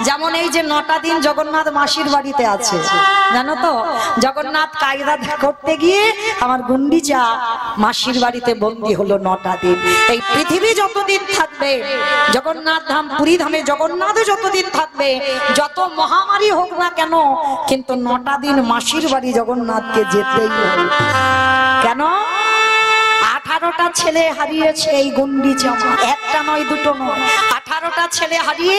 যেমন এই যে 9টা দিন জগন্নাথ মাসির বাড়িতে আছে, জানো তো? জগন্নাথ কায়দা করতে গিয়ে আমার গুন্ডিচা মাসির বাড়িতে বন্দী হলো 9টা দিন। এই পৃথিবী যতদিন থাকবে, জগন্নাথ ধাম পুরী ধামে জগন্নাথ যতদিন থাকবে, যত মহামারী হোক না কেন, কিন্তু 9টা দিন মাসির বাড়ি জগন্নাথকে যেতেই হবে। কেন? 18টা ছেলে হারিয়েছে এই গুন্ডিচা, একটা নয় দুটো নয়, 18টা ছেলে হারিয়ে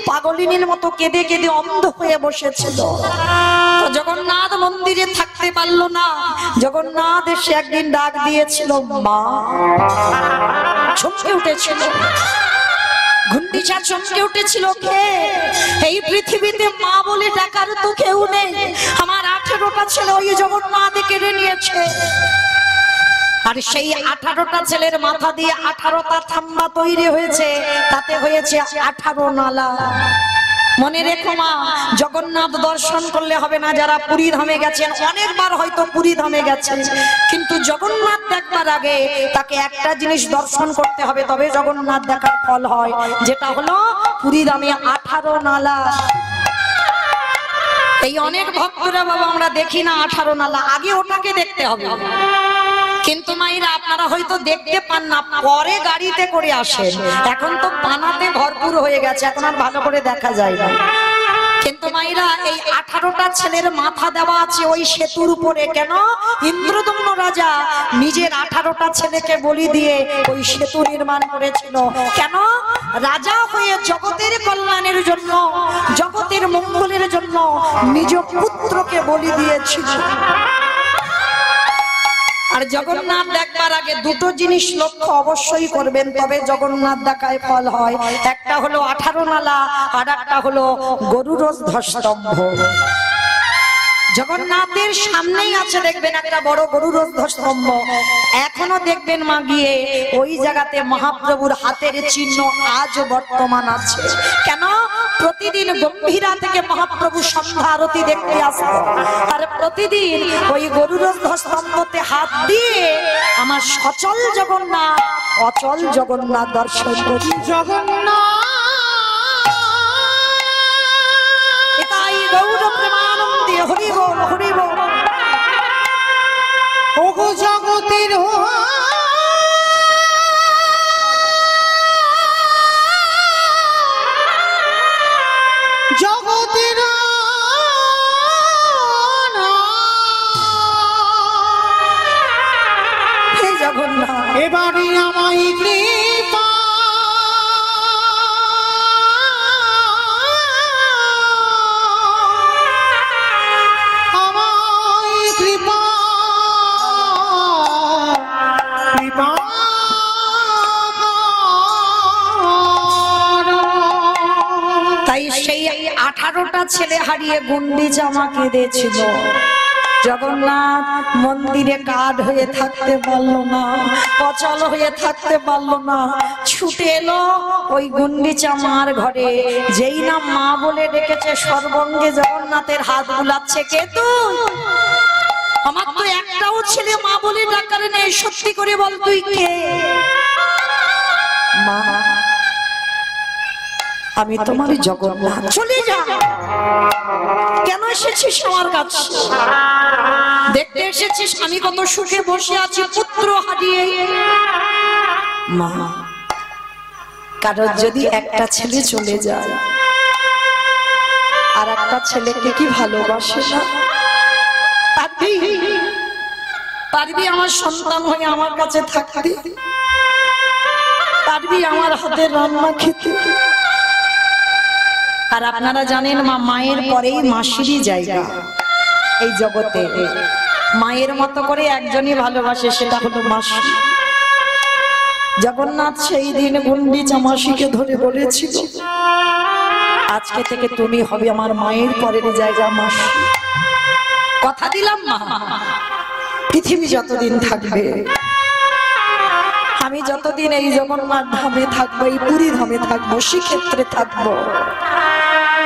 পাগলিনীর মতো কেঁদে কেঁদে অন্ধ হয়ে বসেছিল। তো জগন্নাথ মন্দিরে থাকতে পারলো না। জগন্নাথ এসে একদিন ডাক দিয়েছিল মা, চমকে উঠেছিল গুন্ডিচা, চমকে উঠেছিল। কে? এই পৃথিবীতে মা বলে ডাকার তো কেউ নেই। আমার 18টা ছেলে ওই জগন্নাথ কেড়ে নিয়েছে। আর সেই 18টা ছেলের মাথা দিয়ে 18টা থাম্বা তৈরি হয়েছে, তাতে হয়েছে 18 নালা। মনে রেখো মা, জগন্নাথ দর্শন করলে হবে না। যারা পুরী ধামে গেছেন, অনেকবার হয়তো পুরী ধামে গেছেন, কিন্তু জগন্নাথ দেখবার আগে তাকে একটা জিনিস দর্শন করতে হবে, তবে জগন্নাথ দেখার ফল হয়, যেটা হলো পুরী ধামে 18 নালা। এই অনেক ভক্তরা বাবা আমরা দেখি না 18 নালা, আগে ওটাকে দেখতে হবে। কিন্তু মায়েরা আপনারা হয়তো দেখতে পান না, পরে গাড়িতে করে আসেন। এখন তো পানাতে ভরপুর হয়ে গেছে, এখন আর ভালো করে দেখা যায় না। কিন্তু মায়েরা এই 18টা ছেলের মাথা দেওয়া আছে ওই সেতুর উপরে। কেন? ইন্দ্রদম্ন রাজা নিজের 18টা ছেলেকে বলি দিয়ে ওই সেতু নির্মাণ করেছিল। কেন? রাজা হয়ে জগতের কল্যাণের জন্য, জগতের মঙ্গলের জন্য নিজ পুত্রকে বলি দিয়েছিল। আর জগন্নাথ দেখবার আগে দুটো জিনিস লক্ষ্য অবশ্যই করবেন, তবে জগন্নাথ দেখায় ফল হয়। একটা হলো 18 নালা, আর একটা হলো গরুড়ধ্বজ স্তম্ভ। জগন্নাথের সামনেই আছে দেখবেন একটা বড় গরুড়ধ্বজ স্তম্ভ। এখনো দেখবেন মা গিয়ে ওই জায়গাতে মহাপ্রভুর হাতের চিহ্ন আজ বর্তমান আছে। কেন? প্রতিদিন গম্ভীরা থেকে মহাপ্রভু সন্ধ্যা আরতি দেখতে আসতো, আর প্রতিদিন ওই গরুড়ধ্বজ স্তম্ভতে হাত দিয়ে আমার সচল জগন্নাথ, অচল জগন্নাথ দর্শন করি। জগন্নাথ এটাই গৌর প্রেমানন্দে হরি বল হরি বল। ওগো জগতের জগতের হে জগন্নাথ, এবারে আমায় কৃপা সেই 18টা ছেলে হারিয়ে গুন্ডিচা আমাকে দিয়েছিল। জগন্নাথ মন্দিরে কাঠ হয়ে থাকতে পারলো না, অচল হয়ে থাকতে পারলো না, ছুটে এলো ওই গুন্ডিচা মার ঘরে। যেই না মা বলে ডেকেছে, সর্বঙ্গে জগন্নাথের হাত বুলাচ্ছে। কে তুই? আমার তো একটাও ছেলে মা বলে ডাকার নেই, সত্যি করে বল তুই কে? মা, আমি তোমার জগন্নাথ। চলে যা। কেন এসেছিস আমার কাছে? দেখতে এসেছিস আমি কত সুখে বসে আছি পুত্র হারিয়ে। মা, কারোর যদি একটা ছেলে চলে যায়, আর একটা ছেলেকে কি ভালোবাসে না? পারবি আমার সন্তান হয়ে আমার কাছে থাকতে? পারবি আমার হাতের রান্না খেতে? আর আপনারা জানেন মা, মায়ের পরেই মাসিরই জায়গা এই জগতে। মায়ের মতো করে একজনই ভালোবাসে, সেটা হলো মাসি। জগন্নাথ সেই দিন গুন্ডিচা মাসিকে ধরে বলেছিল, আজকে থেকে তুমি হবে আমার মায়ের পরের জায়গা মাসি। কথা দিলাম মা, পৃথিবী যতদিন থাকবে, আমি যতদিন এই জগন্নাথ ধামে থাকবো, এই পুরী ধামে থাকবো, শ্রীক্ষেত্রে থাকবো,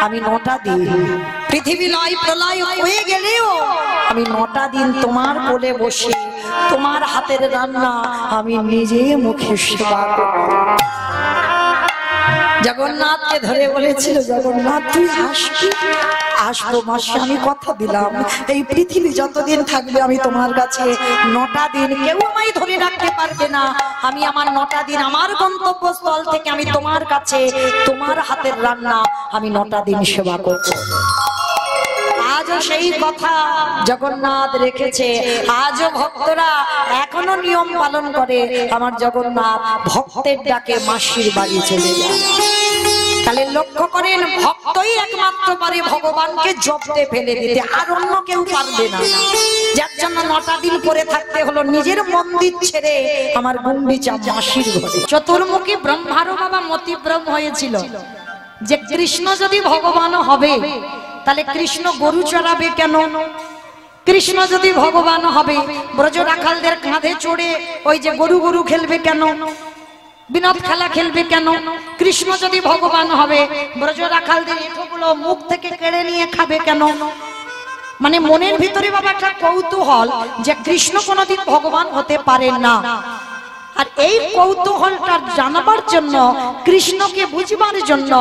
আমি 9টা দিন, পৃথিবী লয় প্রলয় হয়ে গেলেও আমি 9টা দিন তোমার কোলে বসে তোমার হাতের রান্না আমি নিজে মুখে সেবা করব। জগন্নাথকে ধরে বলেছিল, জগন্নাথ তুই আসবি? আসবো মাসি, আমি কথা দিলাম এই পৃথিবী যতদিন থাকবে আমি তোমার কাছে 9টা দিন, কেউ আমায় ধরে রাখতে পারবে না। আমি আমার 9টা দিন আমার গন্তব্যস্থল থেকে আমি তোমার কাছে তোমার হাতের রান্না আমি 9টা দিন সেবা করবো। আজও সেই কথা জগন্নাথ রেখেছে। আজও ভক্তরা এখনো নিয়ম পালন করে। আমার জগন্নাথ ভক্তের ডাকে মাসির বাড়ি চলে যায়। তাহলে লক্ষ্য করেন, ভক্তই একমাত্র পারে ভগবানকে জব্দে ফেলে দিতে, আর অন্য কেউ পারবে না। যার জন্য 9টা দিন পরে থাকতে হলো নিজের মন্দির ছেড়ে আমার গুন্ডিচা মাসির ঘরে। চতুর্মুখী ব্রহ্মারও বাবা মতিভ্রম হয়েছিল যে কৃষ্ণ যদি ভগবান হবে তাহলে কৃষ্ণ গরু চড়াবে কেন? কৃষ্ণ যদি ভগবান হবে ব্রজ রাখালদের কাঁধে চড়ে ওই যে গরু গরু খেলবে কেন? বিনোদ খেলা খেলবে কেন? কৃষ্ণ যদি ভগবান হবে ব্রজ রাখালদের এঁঠোগুলো মুখ থেকে কেড়ে নিয়ে খাবে কেন? মানে মনের ভিতরে বাবা একটা কৌতূহল যে কৃষ্ণ কোনোদিন ভগবান হতে পারেন না। আর এই কৌতূহলটা জানাবার জন্য, কৃষ্ণকে বুঝবার জন্য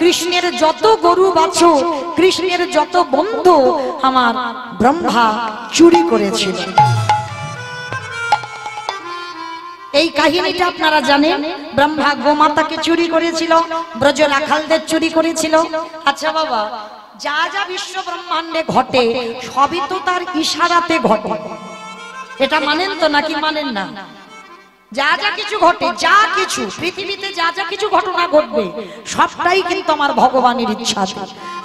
কৃষ্ণের যত গরু বাছুর, কৃষ্ণের যত বন্ধু আমার ব্রহ্মা চুরি করেছিল। এই কাহিনীটা আপনারা জানেন। ব্রহ্মা গোমাতাকে চুরি করেছিল, ব্রজ রাখালদের চুরি করেছিল। আচ্ছা বাবা, যা যা বিশ্ব ব্রহ্মাণ্ডে ঘটে সবই তো তার ইশারাতে ঘটে, এটা মানেন তো নাকি মানেন না? যা যা কিছু ঘটে, যা কিছু পৃথিবীতে যা যা কিছু ঘটনা ঘটবে সবটাই কিন্তু আমার ভগবানের ইচ্ছা।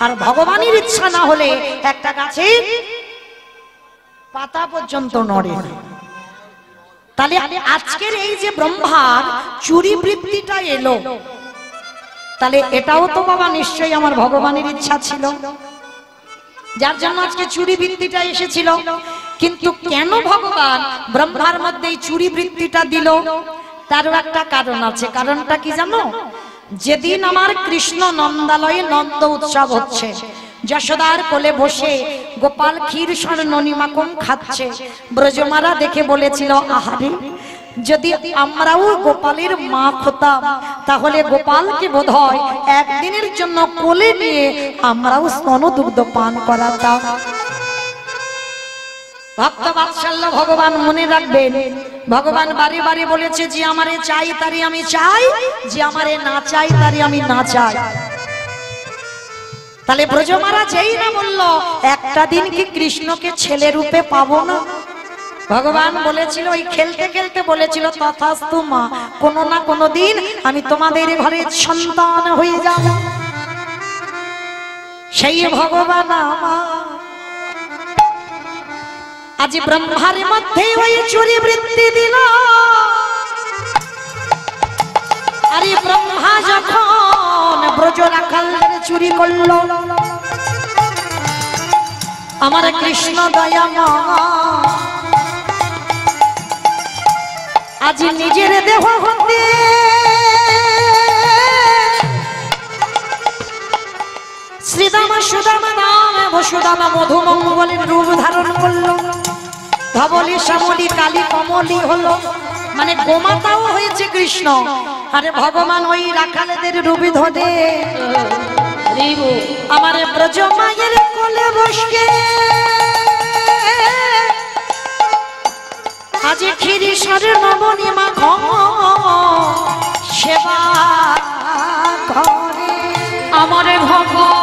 আর ভগবানের ইচ্ছা না হলে একটা গাছের পাতা পর্যন্ত নড়ে না। তাহলে আজকের এই যে ব্রহ্মার চুরি বৃত্তিটা এলো, তাহলে এটাও তো বাবা নিশ্চয়ই আমার ভগবানের ইচ্ছা ছিল, যার জন্য আজকে চুরি বৃত্তিটা এসেছিল। কিন্তু কেন ভগবান ব্রহ্মার মধ্যে এই চুরি বৃত্তিটা দিল? তারও একটা কারণ আছে। কারণটা কি জানো? যেদিন আমার কৃষ্ণ নন্দালয়ে নন্দ উৎসব হচ্ছে, যশোদার কোলে বসে গোপাল ক্ষীর স্বর্ণনি মাখন খাচ্ছে, ব্রজমারা দেখে বলেছিল, আহারে যদি আমরাও গোপালের মা হতাম তাহলে গোপালকে বোধহয় একদিনের জন্য কোলে নিয়ে আমরাও স্তনদুগ্ধ পান করাতাম। ভক্ত বাৎসল্য ভগবান মনে রাখবেন। ভগবান বারে বারে বলেছে, যে আমারে চাই তারে আমি চাই, যে আমারে না চাই তারে আমি না চাই। তাহলে ব্রজমারা যেই না বলল একটা দিন কি কৃষ্ণকে ছেলে রূপে পাবো না, ভগবান বলেছিল, ওই খেলতে খেলতে বলেছিল, তথাস্তু মা, কোনো না কোনো দিন আমি তোমাদের ঘরে সন্তান হয়ে যাব। সেই ভগবান আজ ব্রহ্মার মধ্যে ওই চুরি বৃত্তি দিল। আরে ব্রহ্মা যখন ব্রজ রাখালদের চুরি করল, আমার কৃষ্ণ দয়াময় আজ নিজের দেহ হতে শ্রীদামা সুদামা নাম বসুদামা মধুমঙ্গলের রূপ ধারণ করলো। ধবলি শ্যামলি কালী কমলি হলো, মানে গোমাতাও হয়েছে কৃষ্ণ। আরে ভগবান ওই রাখালেদের রূপে ধরে আমার ব্রজ মায়ের কোলে বসে আজ ক্ষীরি সারে নবনী মাখন সেবা করে আমার ভগবান।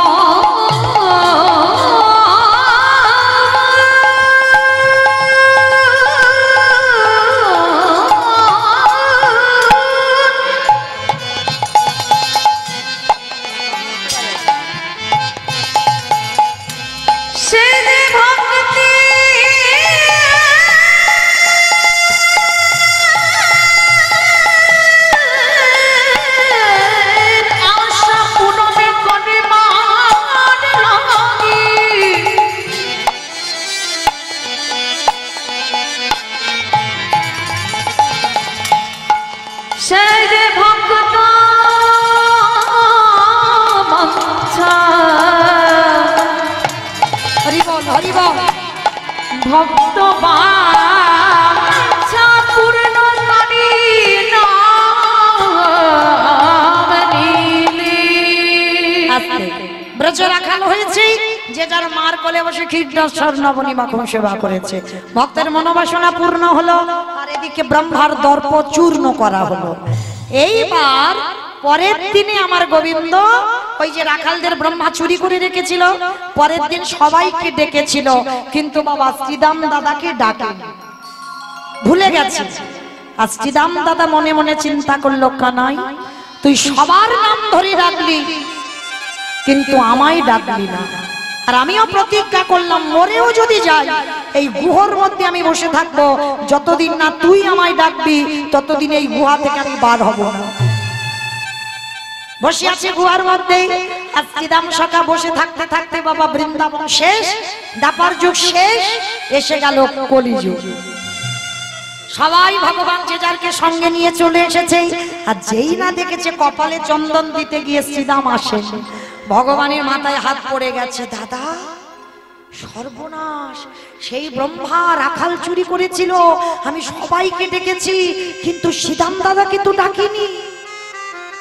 ভক্ত বাঞ্ছা পূর্ণ করি নাম নিলে বছর রাখাল হয়েছে, যে যার মার কোলে বসে ক্ষীরদাসর নবনী মাখন সেবা করেছে, ভক্তের মনোবাসনা পূর্ণ হলো, আর এদিকে ব্রহ্মার দর্প চূর্ণ করা হলো। এইবার পরের দিনে আমার গোবিন্দ ওই যে রাখালদের ব্রহ্মা চুরি করে রেখেছিল, পরের দিন সবাইকে ডেকেছিল, কিন্তু বাবা শ্রীদাম দাদাকে ডাকেনি, ভুলে গেছে। আর শ্রীদাম দাদা মনে মনে চিন্তা করলো, কানাই তুই সবার নাম ধরে ডাকলি কিন্তু আমায় ডাকলি না। আর আমিও প্রতিজ্ঞা করলাম, মরেও যদি যাই এই গুহার মধ্যে আমি বসে থাকবো, যতদিন না তুই আমায় ডাকবি ততদিন এই গুহা থেকে আমি বার হব না। বসে আছে গুহার মধ্যে, আর শ্রীদাম সখা বসে থাকতে থাকতে বাবা বৃন্দাবন শেষ, দাপার যুগ শেষ, এসে গেল কলিযুগ। সবাই ভগবান যে যারকে সঙ্গে নিয়ে চলে এসেছে, আর যেই না দেখেছে কপালে চন্দন দিতে গিয়ে শ্রীদাম আসে, ভগবানের মাথায় হাত পড়ে গেছে। দাদা সর্বনাশ, সেই ব্রহ্মা রাখাল চুরি করেছিল, আমি সবাইকে ডেকেছি কিন্তু শ্রীদাম দাদাকে তো ডাকিনি।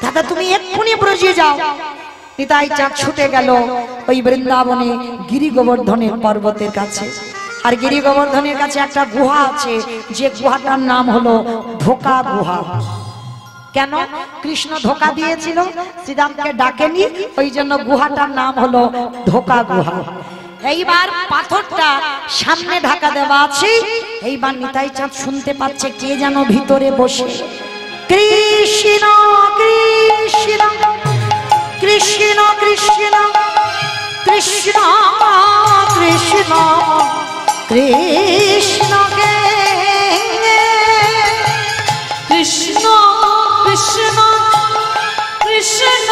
দাদা তুমি এক্ষুনি ব্রজে যাও। নিতাই চাঁদ ছুটে গেল ওই বৃন্দাবনে গিরি গোবর্ধনের পর্বতের কাছে। আর গিরি গোবর্ধনের কাছে একটা গুহা আছে, যে গুহাটার নাম হলো ধোকা গুহা। কেন? কৃষ্ণ ধোকা দিয়েছিল, শ্রীরামকে ডাকেনি, ওই জন্য গুহাটার নাম হলো ধোকা গুহা। এইবার পাথরটা সামনে ঢাকা দেওয়া আছে, এইবার নিতাই চাঁদ শুনতে পাচ্ছে কে যেন ভিতরে বসে কৃষ্ণ কৃষ্ণ কৃষ্ণ কৃষ্ণ কৃষ্ণ কৃষ্ণ কৃষ্ণকে কৃষ্ণ কৃষ্ণ কৃষ্ণ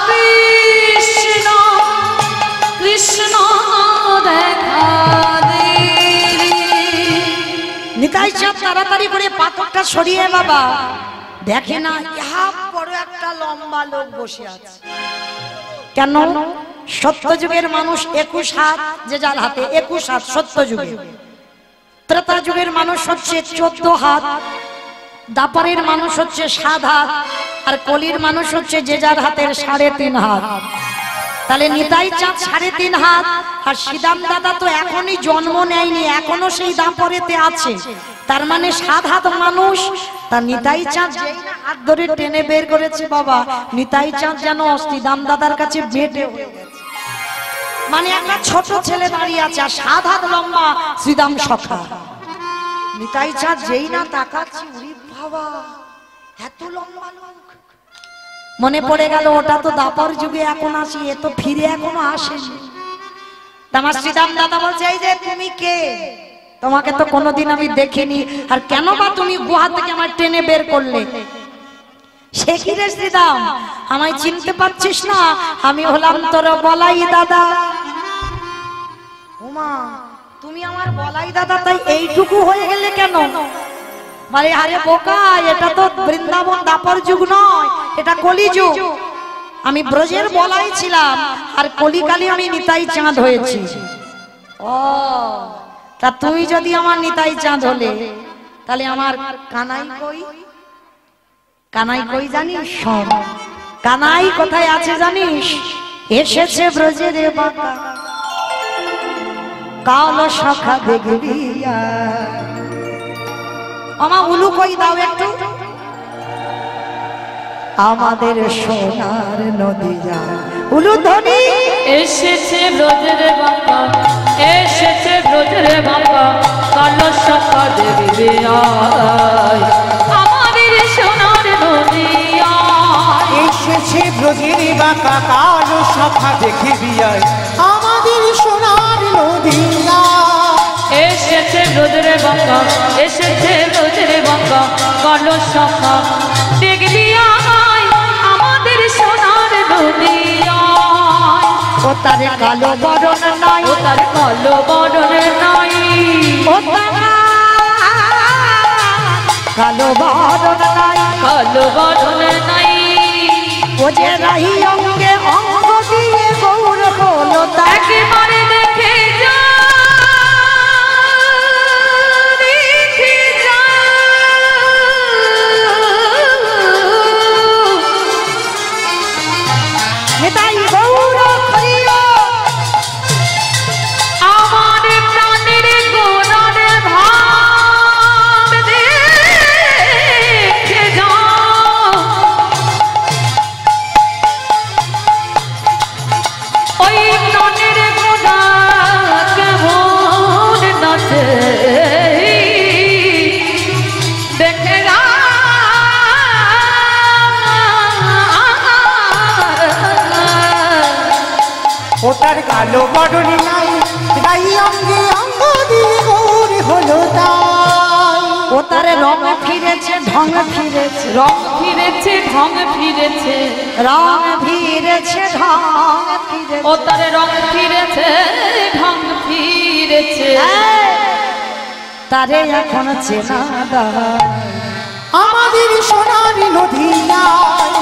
কৃষ্ণ কৃষ্ণ দেখা দে। নিতাই চাঁদ তাড়াতাড়ি করে পাথরটা সরিয়ে বাবা দেখে না ইহা বড় একটা লম্বা লোক বসে আছে। কেন? সত্যযুগের মানুষ 21 হাত, যে যার হাতে 21 হাত সত্যযুগে। ত্রেতা যুগের মানুষ হচ্ছে 14 হাত, দাপারের মানুষ হচ্ছে 7 হাত, আর কলির মানুষ হচ্ছে যে যার হাতের 3.5 হাত। তাহলে নিতাই চাঁদ 3.5 হাত, আর শ্রীদাম দাদা তো এখনই জন্ম নেয়নি, এখনো সেই দাপরেতে আছে, তার মানে 7 হাত মানুষ। তা নিতাই চাঁদ যেই না হাত ধরে টেনে বের করেছে বাবা, নিতাই চাঁদ যেন শ্রীদাম দাদার কাছে বেটে হয়ে গেছে। মানে একটা ছোট ছেলে দাঁড়িয়ে আছে, আর 7 হাত লম্বা শ্রীদাম সখা। নিতাই চাঁদ যেই না তাকাচ্ছে, ওরে বাবা এত লম্বা লোক। মনে পড়ে গেল ওটা তো দাপর যুগে এখন আসি, এ তো ফিরে এখনো আসেনি। আমার শ্রীদাম দাদা বলছে, এই যে তুমি কে? তোমাকে তো কোনোদিন আমি দেখিনি, আর কেন বা তুমি গুহা থেকে আমার টেনে বের করলে? সে কি রে শ্রীদাম, আমায় চিনতে পারছিস না? আমি হলাম তোর বলাই দাদা। ওমা, তুমি আমার বলাই দাদা, তাই এইটুকু হয়ে গেলে কেন? মানে আরে বোকা, এটা তো বৃন্দাবন দাপর যুগ নয়, এটা কলিযুগ। আমি ব্রজের বলাই ছিলাম, আর কলিকালে আমি নিতাই চাঁদ হয়েছি। ও, তা তুই যদি আমার নিতাই চাঁদ হলে, তাহলে আমার কানাই কই? কানাই কই জানিস? শোন, কানাই কোথায় আছে জানিস? এসেছে ব্রজের বাঁকা, কালো সখা দেখবি। আমা উলু কই দাও একটু। আমাদের সোনার নদীয়া উলু ধ্বনি এসেছে ব্রজের বাঁকা, এসেছে ব্রজের বাঁকা, কালো সখা দেখবি আয়। আমাদের সোনার নদিয়া এসেছে ব্রজের বাঁকা, কালো সখা দেখবি আয়। আমাদের সোনার নদিয়া এসেছে ব্রজের বাঁকা, এসেছে ব্রজের বাঁকা, কালো সখা দেখবি আয়। আমাদের সোনার নদিয়া ও তার কালো বরণ নাই, ও তার কালো বরণ নাই, ও তার কালো বরণ নাই, কালো বরণ নাই। ও যে রাহি অঙ্গে অঙ্গ দিয়ে গৌর হলো তার। একেবারে দেখে যা, দেখে যা, কালো বদন নাই, গাই অঙ্গে অঙ্গ দিয়ে গৌর হলো তাই। ও তারে রং ফিরেছে ঢং ফিরেছে, রং ফিরেছে ঢং ফিরেছে, রং ফিরেছে ঢং ফিরেছে। ও তার রং ফিরেছে ঢং ফিরেছে। তারে এখন চেনা দায়, আমাদের সোনার নদিয়ায়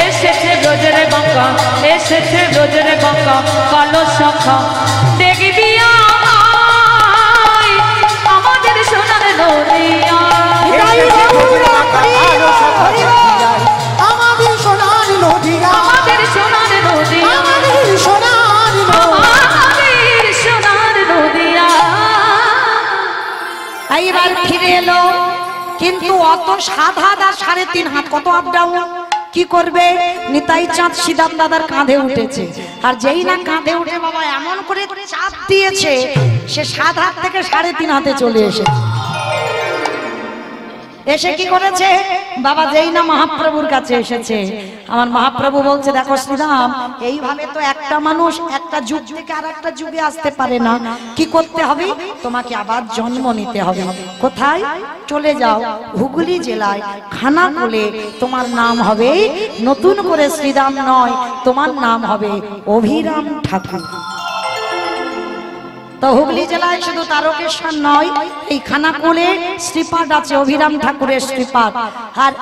এসেছে ব্রজের গঙ্গা, এসেছে ব্রজের গঙ্গা, কালো শাখা দেখবি আমায়, আমাদের সোনার নদিয়া। আমাদের সোনার নদিয়া, আমাদের সোনার নদিয়া, আমাদের সোনার আমাদের সোনার নদিয়া। এইবার ফিরে এলো, কিন্তু অত 7 হাত আর 3.5 হাত, কত আপ ডাউন কি করবে? নিতাই চাঁদ সিদাম দাদার কাঁধে উঠেছে, আর যেই না কাঁধে উঠে বাবা এমন করে চাপ দিয়েছে, সে 7 হাত থেকে 3.5 হাতে চলে এসেছে। এসে কি করেছে বাবা? যেই না মহাপ্রভুর কাছে এসেছে, আমার মহাপ্রভু বলছে, দেখো শ্রীরাম, এইভাবে তো একটা মানুষ একটা যুগ থেকে আর একটা যুগে আসতে পারে না। কি করতে হবে? তোমাকে আবার জন্ম নিতে হবে। কোথায়? চলে যাও হুগলি জেলায় খানাকুলে, তোমার নাম হবে নতুন করে শ্রীরাম নয়, তোমার নাম হবে অভিরাম ঠাকুর। তো হুগলি জেলায় শুধু তারকেশ্বর নয়, এই খানাকুলে শ্রীপাঠ আছে, অভিরাম ঠাকুরের শ্রীপাঠ। আর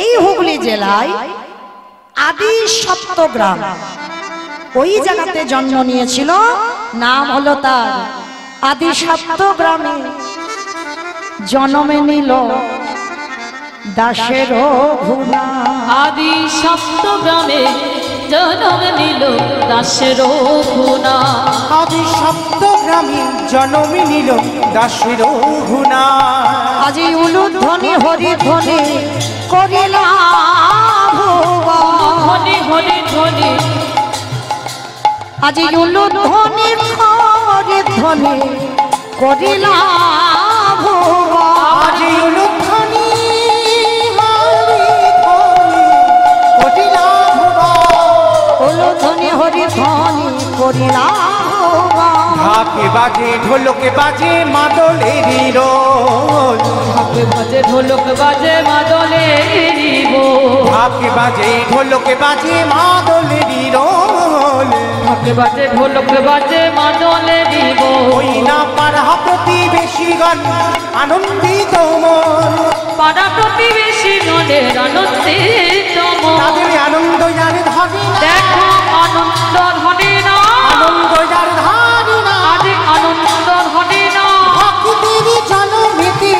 এই হুগলি জেলায় আদি সপ্তগ্রাম, ওই জায়গাতে জন্ম নিয়েছিল, নাম হলো তার আদি সপ্তগ্রামে জন্মে নিল দাসের ঘুনা। আদি সপ্তগ্রামে জন্ম নিল দাসের ঘুনা। আদি সপ্তগ্রামে জন্ম নিল দাসের ঘুনা। আজি উলুধ্বনি হরিধ্বনি করিলা ধ্বনি ধ্বনি ধ্বনি, আজি উলুধ্বনি হরিধ্বনি করিলা আজি উলুধ্বনি উলুধ্বনি হরিধ্বনি করিলা। ঢাকে বাজে ঢোলকে বাজে মাদলেরই রোল, ঢাকে বাজে ঢোলক বাজে মাদলেরই বোল, ঢাকে বাজে ঢোলকে বাজে মাদলেরই রোল। ঢাকে বাজে ঢোলক বাজে মাদলেরই বোল। ওই না পাড়া প্রতিবেশীগণ আনন্দিত মন, পাড়া প্রতিবেশী গণের আনন্দিত মন। তাদের আনন্দ যার ধরে না, দেখো আনন্দ ধনে না, আনন্দ যার ধরে না, আজ আনন্দ ধনে না, ভক্তির জন্মেতে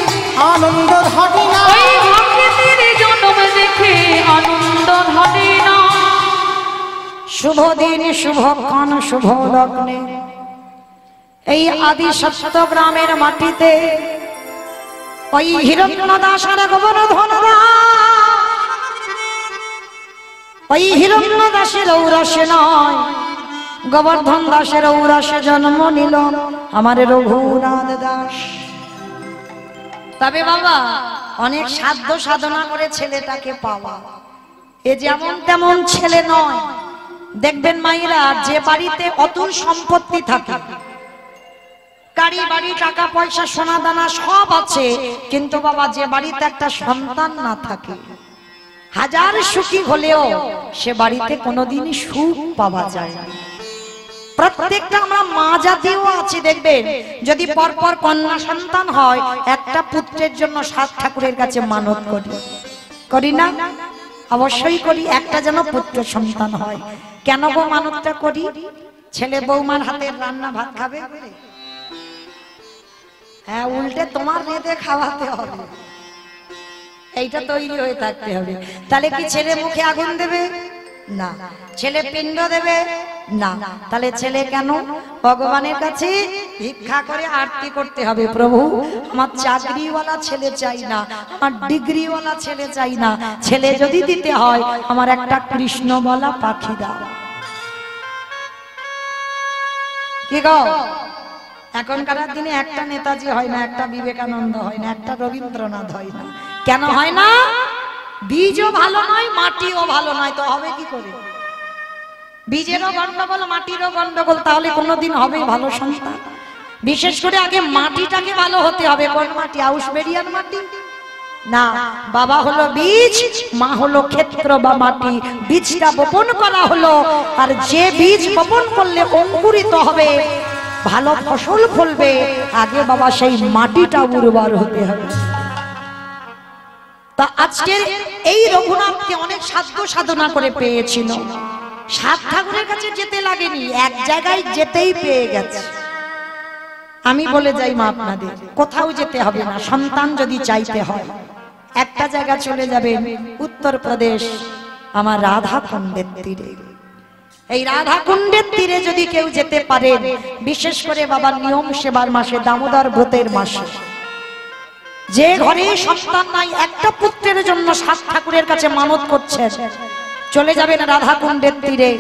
আনন্দ ধরে না। ওই ভক্তির জন্ম দেখে আনন্দ ধনে না। শুভ দিন শুভক্ষণ শুভ লগ্নে এই আদি সপ্তগ্রামের মাটিতে ওই হিরণ্য দাসের গোবর্ধন ওই হিরণ্য দাসের ঔরসে নয়, গোবর্ধন দাসের ঔরসে জন্ম নিল আমার রঘুনাথ দাস। তবে বাবা অনেক সাধ্য সাধনা করে ছেলেটাকে পাওয়া, এ যেমন তেমন ছেলে নয়। দেখবেন মাইরা, যে বাড়িতে অতুল সম্পত্তি থাকে, গাড়ি বাড়ি টাকা পয়সা সোনা দানা সব আছে, কিন্তু বাবা যে বাড়িতে একটা সন্তান না থাকে, হাজার সুখী হলেও সে বাড়িতে কোনোদিনই সুখ পাওয়া যায় না। প্রত্যেকটা আমরা মা জাতীয় আছি, দেখবেন যদি পরপর কন্যা সন্তান হয়, একটা পুত্রের জন্য 7 ঠাকুরের কাছে মানত করি, করি না? অবশ্যই করি, একটা যেন পুত্র সন্তান হয়। কেন গো মানতটা করি? ছেলে বৌমার হাতের রান্না ভাত খাবে, হ্যাঁ, উল্টে তোমার রেঁধে খাওয়াতে হবে, এইটা তৈরি হয়ে থাকতে হবে। তাহলে কি ছেলে মুখে আগুন দেবে? না। ছেলে পিণ্ড দেবে? না। তাহলে ছেলে কেন? ভগবানের কাছে ভিক্ষা করে আরতি করতে হবে, প্রভু আমার চাকরিওয়ালা ছেলে চাই না, আমার ডিগ্রিওয়ালা ছেলে চাই না, ছেলে যদি দিতে হয় আমার একটা কৃষ্ণ বলা পাখি দাও। কি গো, এখনকার দিনে একটা নেতাজি হয় না, একটা বিবেকানন্দ হয় না, একটা রবীন্দ্রনাথ হয় না। কেন হয় না? বীজও ভালো নয়, মাটিও ভালো নয়, তো হবে কি করে? বীজেরও গন্ডগোল, মাটিরও গন্ডগোল, তাহলে কোনোদিন হবে ভালো সন্তান? বিশেষ করে আগে মাটিটাকে ভালো হতে হবে। কোন মাটি? আউসবেরিয়ার মাটি না, বাবা হলো বীজ, মা হলো ক্ষেত্র বা মাটি। বীজটা বপন করা হলো, আর যে বীজ বপন করলে অঙ্কুরিত হবে, ভালো ফসল ফলবে, আগে বাবা সেই মাটিটা উর্বর হতে হবে। তা আজকের এই রঘুনাথকে অনেক সাধ্য সাধনা করে পেয়েছিল। সাত ঠাকুরের কাছে যেতে লাগেনি, এক জায়গায় যেতেই পেয়ে গেছে। আমি বলে যাই মা আপনাদের, কোথাও যেতে হবে না। সন্তান যদি চাইতে হয়, একটা জায়গা চলে যাবেন, উত্তরপ্রদেশ, আমার রাধা কুণ্ডের তীরে। এই রাধা কুণ্ডের তীরে যদি কেউ যেতে পারে, বিশেষ করে বাবার নিয়ম সেবার মাসে, দামোদর ব্রতের মাসে, যে ঘরে সন্তান নাই, একটা পুত্রের জন্য সাত ঠাকুরের কাছে মানত করছে, চলে যাবেন রাধা কুণ্ডের তীরে।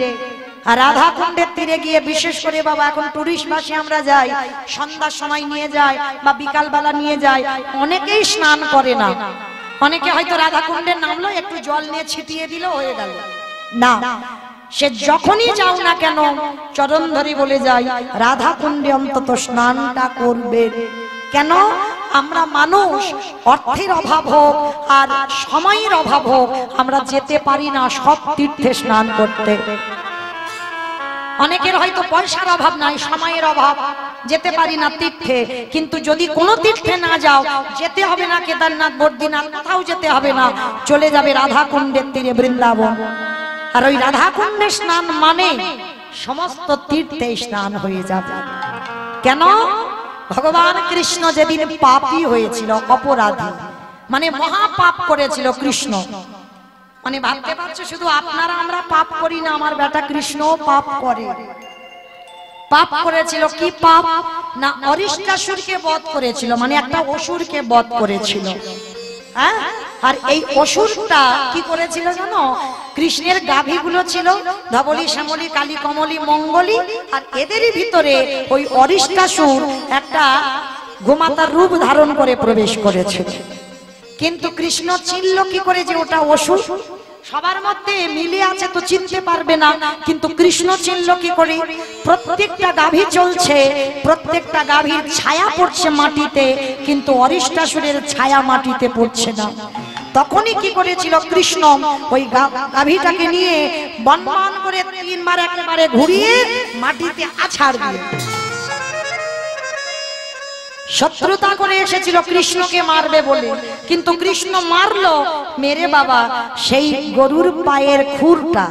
আর রাধা কুণ্ডের তীরে গিয়ে বিশেষ করে বাবা এখন টুরিস্ট বাসে আমরা যাই, সন্ধ্যার সময় নিয়ে যায় বা বিকাল বেলা নিয়ে যায়। অনেকেই স্নান করে না, অনেকে হয়তো রাধা কুণ্ডের নামলো, একটু জল নিয়ে ছিটিয়ে দিল, হয়ে গেল না। সে যখনই যাও না কেন, চরণ ধরে বলে যায় রাধা কুণ্ডে অন্তত স্নানটা করবে। কেন? আমরা মানুষ, অর্থের অভাব হোক আর সময়ের অভাব হোক, আমরা যেতে পারি না সব তীর্থে স্নান করতে। অনেকের হয়তো পয়সার অভাব নাই, সময়ের অভাব, যেতে পারি না তীর্থে। কিন্তু যদি কোনো তীর্থে না যাও, যেতে হবে না কেদারনাথ, বদ্রীনাথ, কোথাও যেতে হবে না, চলে যাবে রাধা কুণ্ডের তীরে, বৃন্দাবন। আর ওই রাধা কুণ্ডে স্নান মানে সমস্ত তীর্থে স্নান হয়ে যাবে। কেন? ভগবান কৃষ্ণ যেদিন পাপী হয়েছিল, অপরাধী, মানে মহা পাপ করেছিল কৃষ্ণ। মানে ভাবতে পারছো, শুধু আপনারা আমরা পাপ করি না, আমার বেটা কৃষ্ণ পাপ করে। পাপ করেছিল, কি পাপ না? অরিষ্টাসুরকে বধ করেছিল, মানে একটা অসুরকে বধ করেছিল। হ্যাঁ, আর এই অসুরটা কি করেছিল জানো? কৃষ্ণের গাভীগুলো ছিল ধবলি, শ্যামলী, কালী, কমলী, মঙ্গলী, আর এদেরই ভিতরে ওই অরিষ্টাসুর একটা গোমাতার রূপ ধারণ করে প্রবেশ করেছিল। কিন্তু কৃষ্ণ চিনল কি করে যে ওটা অসুর? সবার মধ্যে মিলে আছে তো চিনতে পারবে না, কিন্তু কৃষ্ণ চিনল কি করে? প্রত্যেকটা গাভী চলছে, প্রত্যেকটা গাভীর ছায়া পড়ছে মাটিতে, কিন্তু অরিষ্টাসুরের ছায়া মাটিতে পড়ছে না। তখনই কি করেছিল কৃষ্ণ? ওই গাভীটাকে নিয়ে বনবন করে তিনবার একেবারে ঘুরিয়ে মাটিতে আছাড় দিয়ে শত্রুতা করে এসেছিল কৃষ্ণকে মারবে বলে, কিন্তু কৃষ্ণ মারলো, মেরে বাবা সেই গরুর পায়ের খুরটা,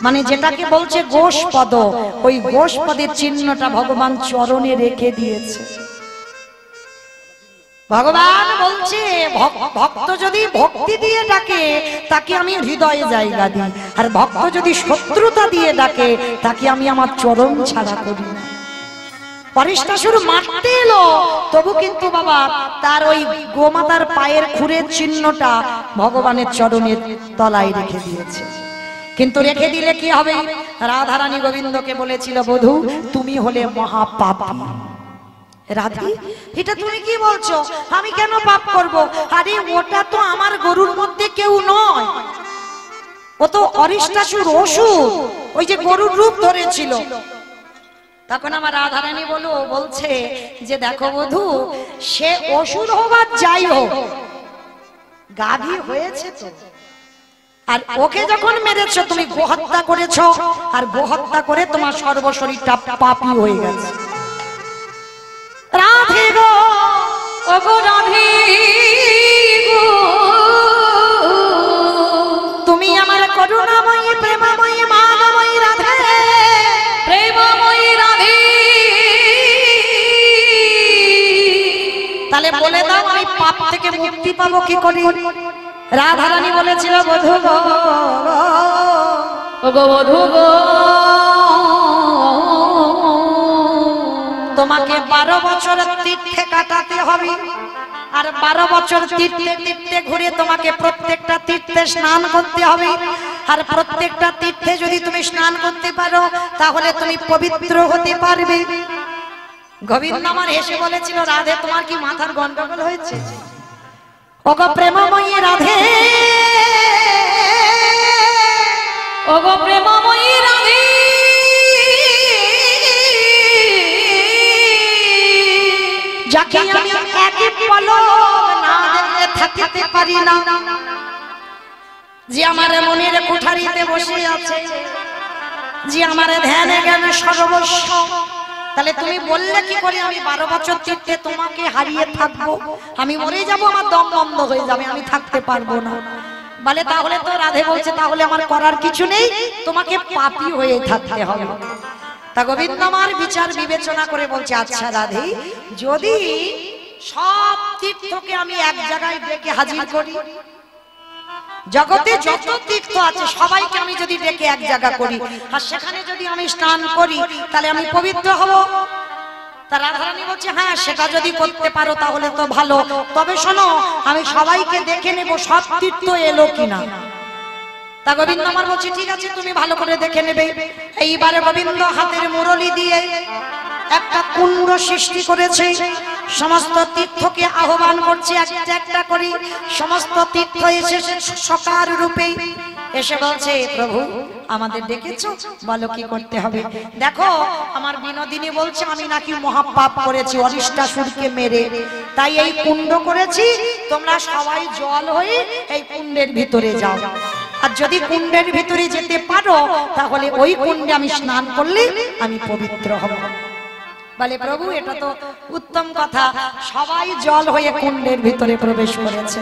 মানে যেটাকে বলছে গোষ্পদ, ওই গোষ্পদের চিহ্নটা ভগবান চরণে রেখে দিয়েছে। ভগবান বলছে ভক্ত যদি ভক্তি দিয়ে ডাকে, তাকে আমি হৃদয়ে জায়গা দিই, আর ভক্ত যদি শত্রুতা দিয়ে ডাকে, তাকে আমি আমার চরণ ছাড়া করি না। অরিষ্টাসুর মারতে এলো, তবু কিন্তু বাবা তার ওই গোমাতার পায়ের খুরের চিহ্নটা ভগবানের চরণের তলায় রেখে দিয়েছে। কিন্তু রেখে দিলে কি হবে? রাধারানী গোবিন্দকে বলেছিল, বধূ তুমি হলে মহাপাপী। রাধি, এটা তুমি কি বলছো? আমি কেন পাপ করব? আরে ওটা তো আমার গরুর মধ্যে কেউ নয়, ও তো অরিষ্টাসুর, অসুর, ওই যে গরুর রূপ ধরেছিল। তখন আমার রাধারানী বলছে যে দেখো বধূ, সে অসুর হোক আর যাই হোক, গাভী হয়েছে তো, আর ওকে যখন মেরেছো তুমি গোহত্যা করেছো, আর গোহত্যা করে তোমার সর্বশরীরটা পাপী হয়ে গেছে। রাধে গো, ও গো রাধে গো, তুমি আমার করুণাময়ী, প্রেমময়ী, মানময়ী রাধে, প্রেমময়ী রাধে। তাহলে বলে দাও আমি পাপ থেকে মুক্তি পাবো কি করে? রাধারানী বলেছিল, বধূ গো, ও গো বধূ গো, তোমাকে 12 বছর তীর্থে কাটাতে হবে, আর 12 বছর তীর্থে তীর্থে ঘুরে তোমাকে প্রত্যেকটা তীর্থে স্নান করতে হবে। আর প্রত্যেকটা তীর্থে যদি তুমি স্নান করতে পারো, তাহলে তুমি পবিত্র হতে পারবে। গোবিন্দ আমার হেসে বলেছিল, রাধে তোমার কি মাথার গন্ডগোল হয়েছে? ওগো প্রেমময়ী রাধে, ও গো প্রেমময়ী রাধে, যাকে আমি একে পলক না দেখলে থাকতে পারি না, যে আমার মনের কুঠারিতে বসে আছে, যে আমার ধ্যানে জ্ঞানে সর্বস্ব, তাহলে তুমি বললে কি করে আমি 12 বছর তীর্থে তোমাকে হারিয়ে থাকবো? আমি মরে যাব, আমার দম বন্ধ হয়ে যাবে, আমি থাকতে পারবো না। বলে তাহলে তো রাধে বলছে তাহলে আমার করার কিছু নেই, তোমাকে পাপী হয়ে থাকতে হবে। তা গোবিন্দ আমার বিচার বিবেচনা করে বলছে আচ্ছা রাধে, যদি সব তীর্থকে আমি এক জায়গায় ডেকে হাজির করি, জগতে যত তীর্থ আছে সবাইকে আমি যদি ডেকে এক জায়গা করি আর সেখানে যদি আমি স্নান করি তাহলে আমি পবিত্র হব। তার রাধারানী বলছে হ্যাঁ সেটা যদি করতে পারো তাহলে তো ভালো, তবে শোনো আমি সবাইকে দেখে নেব সব তীর্থ এলো কিনা। তা গোবিন্দ আমার বলছে ঠিক আছে তুমি ভালো করে দেখে নেবে। এইবারে গোবিন্দ হাতের মুরলি দিয়ে একটা কুণ্ড সৃষ্টি করেছে, সমস্ত তীর্থকে আহ্বান করছে একটা একটা করে। সমস্ত তীর্থ এসেছে সকার রূপে, এসে বলছে প্রভু আমাদের ডেকেছো, বলো কি করতে হবে। দেখো আমার বিনোদিনী বলছে আমি নাকি মহাপাপ করেছি অরিষ্টাসুরকে মেরে, তাই এই কুণ্ড করেছি, তোমরা সবাই জল হয়ে এই কুণ্ডের ভিতরে যাও, আর যদি কুণ্ডের ভিতরে যেতে পারো তাহলে ওই কুণ্ডে আমি স্নান করলে আমি পবিত্র হব। বলে প্রভু এটা তো উত্তম কথা, সবাই জল হয়ে কুণ্ডের ভিতরে প্রবেশ করেছে।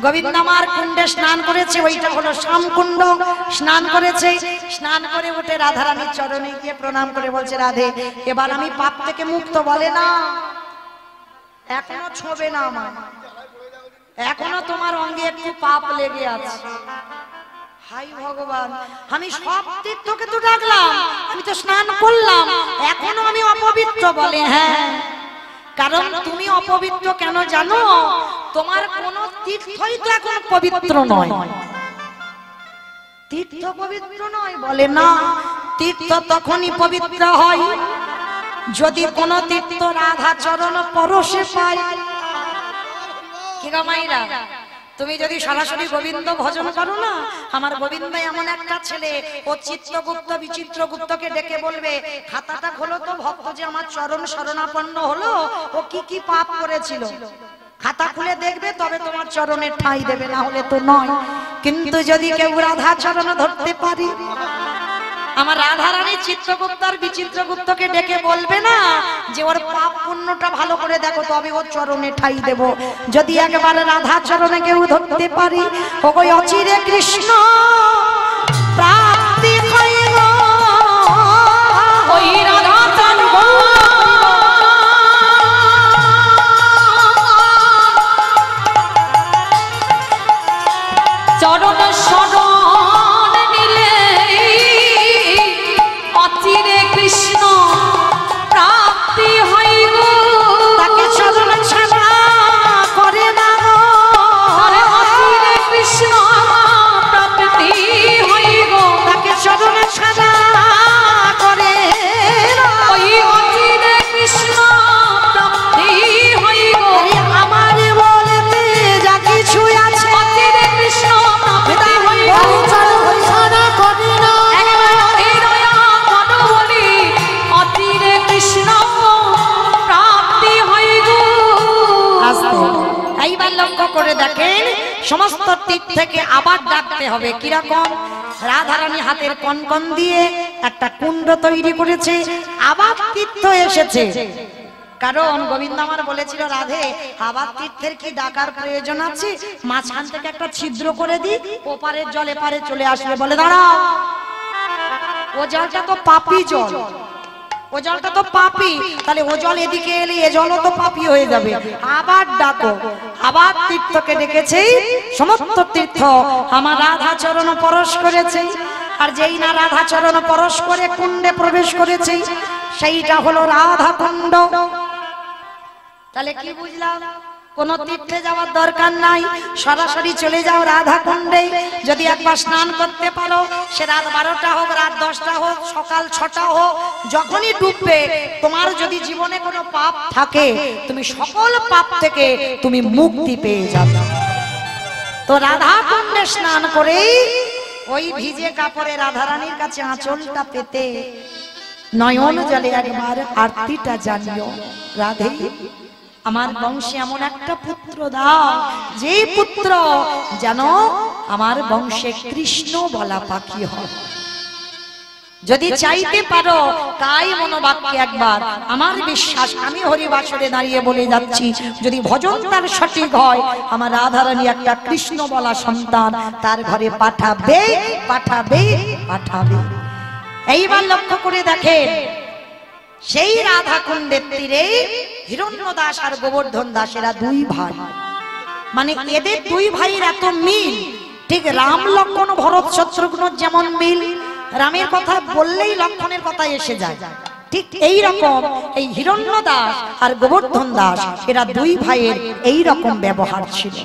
গোবিন্দ আমার কুণ্ডে স্নান করেছে, ওইটা হলো শ্যামকুণ্ড। স্নান করেছে, স্নান করে উঠে রাধারানীর চরণে গিয়ে প্রণাম করে বলছে রাধে এবার আমি পাপ থেকে মুক্ত। বলে না এখনো ছোঁবে না আমার, এখনো তোমার অঙ্গে একটু পাপ লেগে আছে। হাই ভগবান, আমি সব তীর্থকে তো ডাকলাম, আমি তো স্নান করলাম, এখনো আমি অপবিত্র। বলে হ্যাঁ, কারণ তুমি অপবিত্র কেন জানো? তোমার কোন তীর্থই তো এখন পবিত্র নয়। তীর্থ পবিত্র নয়? বলে না, তীর্থ তখনই পবিত্র হয় যদি কোন তীর্থ রাধা চরণ পরশে পায়। কি গো মাইরা, তুমি যদি সরাসরি গোবিন্দ ভজন করো না, আমার গোবিন্দ এমন একটা ছেলে, ও চিত্রগুপ্ত বিচিত্রগুপ্তকে ডেকে বলবে খাতাটা খোলো তো, ভক্ত যে আমার চরণ শরণাপন্ন হলো ও কি কি পাপ করেছিল, খাতা খুলে দেখবে তবে তোমার চরণে ঠাঁই দেবে, না হলে তো নয়। কিন্তু যদি কেউ রাধা চরণ ধরতে পারি, আমার রাধারানী চিত্রগুপ্ত আর বিচিত্রগুপ্তকে ডেকে বলবে না যে ওর পাপ পুণ্যটা ভালো করে দেখো তবে ওর চরণে ঠাই দেব। যদি একবারে রাধা চরণে কেউ ধরতে পারি, ও কই অচিরে কৃষ্ণ প্রাপ্তি হইল, ওই রাধা চরণ শরণ নিলে অচিরে কৃষ্ণ প্রাপ্তি হয় গো। তাকে চরণ ছাড়া করে না গো, অচিরে কৃষ্ণ প্রাপ্তি হয় গো। তাকে চরণ ছাড়া করে ওই অচিরে কৃষ্ণ প্রাপ্তি হয় গো। আমার বলতে যা কিছু আছে অচিরে কৃষ্ণ প্রাপ্তি হয় গো। ছাড়া করি না, অচিরে কৃষ্ণ প্রাপ্তি হয় গো। এইবার লক্ষ্য করে দেখেন সমস্ত দিক থেকে আবার ডাকতে হবে। কিরকম? রাধারানী হাতের কনকন দিয়ে একটা কুণ্ড তৈরি করেছে, আবার তীর্থ এসেছে। কারণ গোবিন্দ আমার বলেছিল রাধে আবার তীর্থের কি ডাকার প্রয়োজন আছে, মাঝখান থেকে একটা ছিদ্র করে দি, ওপারের জল এপারে চলে আসবে। বলে দাঁড়াও, ও জলটা তো পাপী জল, ও জলটা তো পাপী, তাহলে ও জল এদিকে এলে এ জলও তো পাপী হয়ে যাবে। আবার ডাকো, আবার তীর্থকে ডেকেছে। সমস্ত তীর্থ আমার রাধা চরণ পরশ করেছে, আর যেই না রাধা চরণ পরশ করে কুণ্ডে প্রবেশ করেছে সেইটা হলো রাধা কুণ্ড। তাহলে কি বুঝলাম? কোন তীর্থে যাওয়ার দরকার নাই, সরাসরি চলে যাও রাধা কুণ্ডে। যদি একবার স্নান করতে পারো, সে রাত 12টা হোক, রাত 10টা হোক, সকাল 6টা হোক, যখনই ডুববে তোমার যদি জীবনে কোনো পাপ থাকে তুমি সকল পাপ থেকে তুমি মুক্তি পেয়ে যাবে। তো রাধা কুণ্ডে স্নান করে ওই ভিজে কাপড়ে রাধারানীর কাছে আঁচলটা পেতে নয়ন জলে একবার আরতিটা জানিও রাধে আমার বংশে এমন একটা পুত্র দাও, যে পুত্র যেন আমার বংশে কৃষ্ণ বলা পাখি হয়। যদি চাইতে পারো তাই মনোবাক্যে একবার, আমার বিশ্বাস আমি হরিবাসরে দাঁড়িয়ে বলে যাচ্ছি, যদি ভজন তার সঠিক হয়, আমার রাধারানী একটা কৃষ্ণ বলা সন্তান তার ঘরে পাঠাবে পাঠাবে পাঠাবে। এইবার লক্ষ্য করে দেখেন, সেই রাধা কুণ্ডের তীরে হিরণ্যদাস আর গোবর্ধন দাসেরা দুই ভাই, মানে এদের দুই ভাইয়ের এত মিল, ঠিক রাম লক্ষ্মণ ভরত শত্রুঘ্নর যেমন মিল, রামের কথা বললেই লক্ষ্মণের কথা এসে যায়, ঠিক এই রকম এই হিরণ্য দাস আর গোবর্ধন দাস এরা দুই ভাইয়ের এই রকম ব্যবহার ছিল।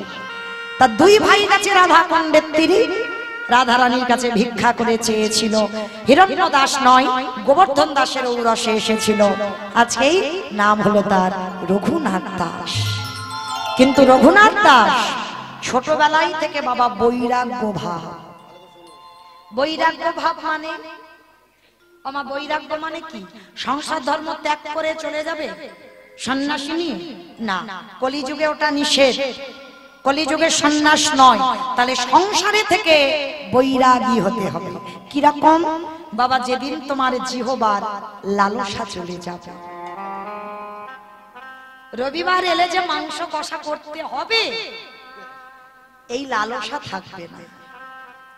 তা দুই ভাই কাছে রাধা কুণ্ডের তীরে রাধা রানীর কাছে ভিক্ষা করে চেয়েছিল। হিরণ্য দাস নয়, গোবর্ধন দাসের ঔরসে এসেছিল। আজকেই নাম হলো তার রঘুনাথ দাস। কিন্তু রঘুনাথ দাস ছোটবেলায় থেকে বাবা বৈরাগ্য ভাব। বৈরাগ্য ভাব মানে আমার বৈরাগ্য মানে কি? সংসার ধর্ম ত্যাগ করে চলে যাবে সন্ন্যাসী নিয়ে? না, কলিযুগে ওটা নিষেধ। কলিযুগে সন্ন্যাস নয়, তাহলে সংসারে থেকে বৈরাগী হতে হবে। কিরকম? বাবা, যেদিন তোমার জিহবার লালসা চলে যাবে, রবিবার এলে যে মাংস কষা করতে হবে এই লালসা থাকবে না।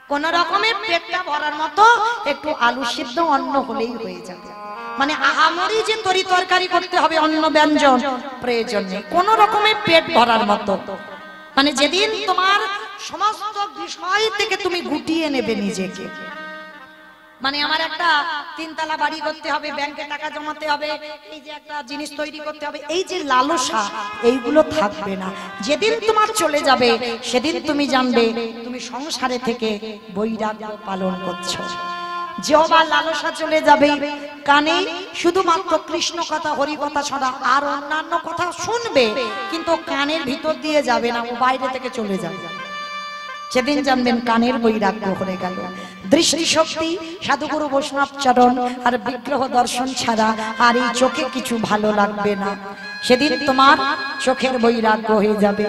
কোন রকমের পেটটা ভরার মতো একটু আলু সিদ্ধ অন্ন হলেই হয়ে যাবে। মানে আহামরি যে তরি তরকারি করতে হবে অন্ন ব্যঞ্জন প্রয়োজন নেই, কোন রকমের পেট ভরার মতো। মানে যেদিন তোমার সমস্ত বিষয় থেকে তুমি গুটিয়ে নেবে নিজেকে, মানে আমার একটা তিনতলা বাড়ি করতে হবে, ব্যাংকে টাকা জমাতে হবে, এই যে একটা জিনিস তৈরি করতে হবে, এই যে লালসা এইগুলো থাকবে না। যেদিন তোমার চলে যাবে সেদিন তুমি জানবে তুমি সংসারে থেকে বৈরাগ্য পালন করছো। জিহ্বার লালসা চলে যাবে, কানে শুধুমাত্র কৃষ্ণ কথা হরি কথা ছাড়া আর অন্যান্য কথা শুনবে, কিন্তু কানের ভিতর দিয়ে যাবে না, ও বাইরে থেকে চলে যাবে। সেদিন জানবেন কানের বৈরাগ্য হয়ে গেল। দৃষ্টিশক্তি সাধুগুরু বৈষ্ণব চরণ আর বিগ্রহ দর্শন ছাড়া আর এই চোখে কিছু ভালো লাগবে না। সেদিন তোমার চোখের বৈরাগ্য হয়ে যাবে।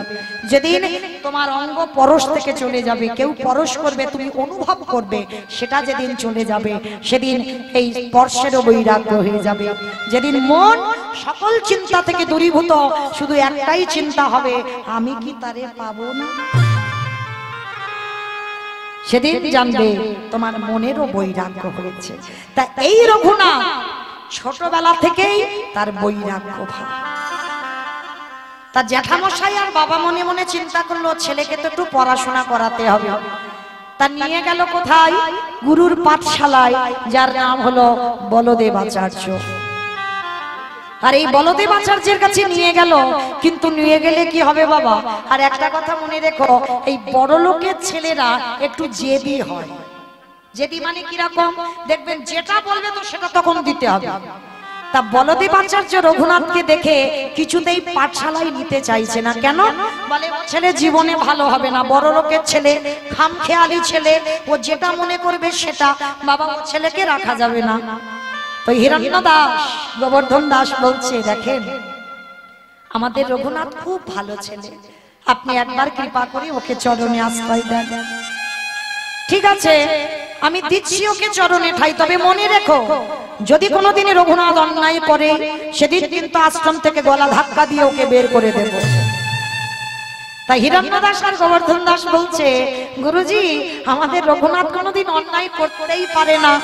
যেদিন তোমার অঙ্গ পরশ থেকে চলে যাবে, কেউ পরশ করবে তুমি অনুভব করবে, সেটা যেদিন চলে যাবে সেদিন এই স্পর্শেরও বৈরাগ্য হয়ে যাবে। যেদিন মন সকল চিন্তা থেকে দূরীভূত, শুধু একটাই চিন্তা হবে, আমি কি তারে পাবো না, সেদিন জানবে তোমার মনেরও বৈরাগ্য হয়েছে। তা এই রঘুনাথ ছোটবেলা থেকেই তার বৈরাগ্য ভাব। তার জ্যাঠামশাই আর বাবা মনে মনে চিন্তা করলো ছেলেকে তো একটু পড়াশোনা করাতে হবে। তা নিয়ে গেল কোথায়? গুরুর পাঠশালায়, যার নাম হলো বলদেবাচার্য। আর এই বলদেবাচার্যের কাছে নিয়ে গেল, কিন্তু নিয়ে গেলে কি হবে বাবা? আর একটা কথা মনে রেখো, এই বড় লোকের ছেলেরা একটু জেদি হয়। জেদি মানে কিরকম? দেখবেন যেটা বলবে তো সেটা তখন দিতে হবে। তা বলদেবাচার্য রঘুনাথকে দেখে কিছুতেই পাঠশালায় নিতে চাইছে না। কেন? বলে ছেলে জীবনে ভালো হবে না, বড় লোকের ছেলে, খামখেয়ালি ছেলে, ও যেটা মনে করবে সেটা, বাবা ও ছেলেকে রাখা যাবে না। তো হিরণ্য দাস গোবর্ধন দাস বলছে, দেখেন আমাদের রঘুনাথ খুব ভালো ছেলে, আপনি একবার কৃপা করে ওকে চরণে আশ্রয় দেন। ঠিক আছে, আমি দিচ্ছি ওকে চরণে ঠাই, তবে মনে রেখো যদি কোনোদিন রঘুনাথ অন্যায় করে সেদিন কিন্তু আশ্রম থেকে গলা ধাক্কা দিয়ে ওকে বের করে দেব। তাই হিরণ্য দাস আর গোবর্ধন দাস বলছে, গুরুজি আমাদের রঘুনাথ কোনোদিন অন্যায় করতেই পারে না,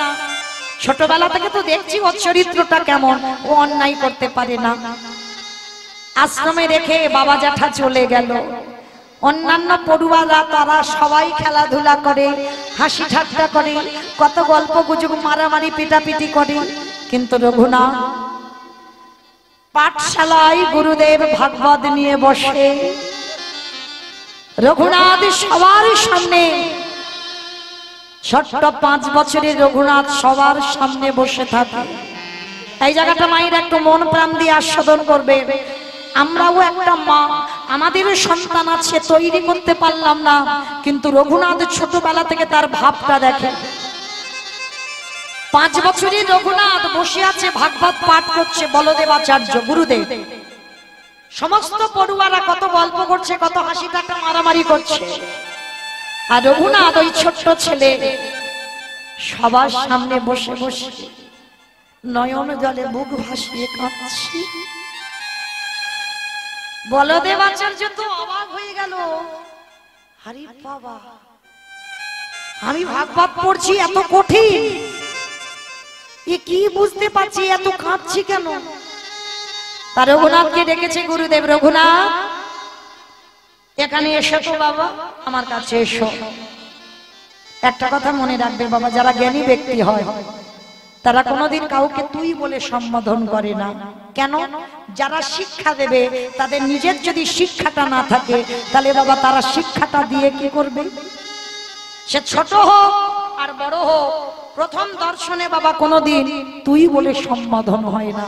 ছোটবেলা থেকে তো দেখছি ওর চরিত্রটা কেমন, ও অন্যায় করতে পারে না। আশ্রমে রেখে বাবা জ্যাঠা চলে গেল। অন্যান্য পড়ুয়ারা তারা সবাই খেলাধুলা করে, হাসি ঠাট্টা করে, কত গল্প গুজব, মারামারি পিটাপিটি করে, কিন্তু রঘুনাথ পাঠশালায় গুরুদেব ভাগবত নিয়ে বসে। রঘুনাথ সবার সামনে, ছোট্ট 5 বছরের রঘুনাথ সবার সামনে বসে থাকে। এই জায়গাটা মায়ের একটু মন প্রাণ দিয়ে আস্বাদন করবে। আমরাও একটা মা, আমাদের সন্তান আছে, তৈরি করতে পারলাম না, কিন্তু রঘুনাথ ছোটবেলা থেকে তার ভাবটা দেখে। 5 বছরের রঘুনাথ বসে আছে, ভাগবত পাঠ করছে বলদেবাচার্য গুরুদেব। সমস্ত পড়ুয়ারা কত গল্প করছে, কত হাসি ঠাট্টা মারামারি করছে, আর রঘুনাথ ওই ছোট্ট ছেলে সবার সামনে বসে বসে নয়ন জলে মুখ ভাসিয়ে কাঁদছে। বলদেব আচার্য তো অবাক হয়ে গেল, আরে বাবা, আমি ভাগবত পড়ছি এত কঠিন, এ কি বুঝতে পারছি, এত কাঁদছি কেন? তার রঘুনাথকে ডেকেছে গুরুদেব, রঘুনাথ এখানে এসো তো বাবা, আমার কাছে এসো। একটা কথা মনে রাখবে বাবা, যারা জ্ঞানী ব্যক্তি হয় তারা কোনোদিন কাউকে তুই বলে সম্বোধন করে না। কেন? যারা শিক্ষা দেবে তাদের নিজের যদি শিক্ষাটা না থাকে, তাহলে বাবা তারা শিক্ষাটা দিয়ে কি করবে? সে ছোট হোক আর বড় হোক, প্রথম দর্শনে বাবা কোনোদিন তুই বলে সম্বোধন হয় না।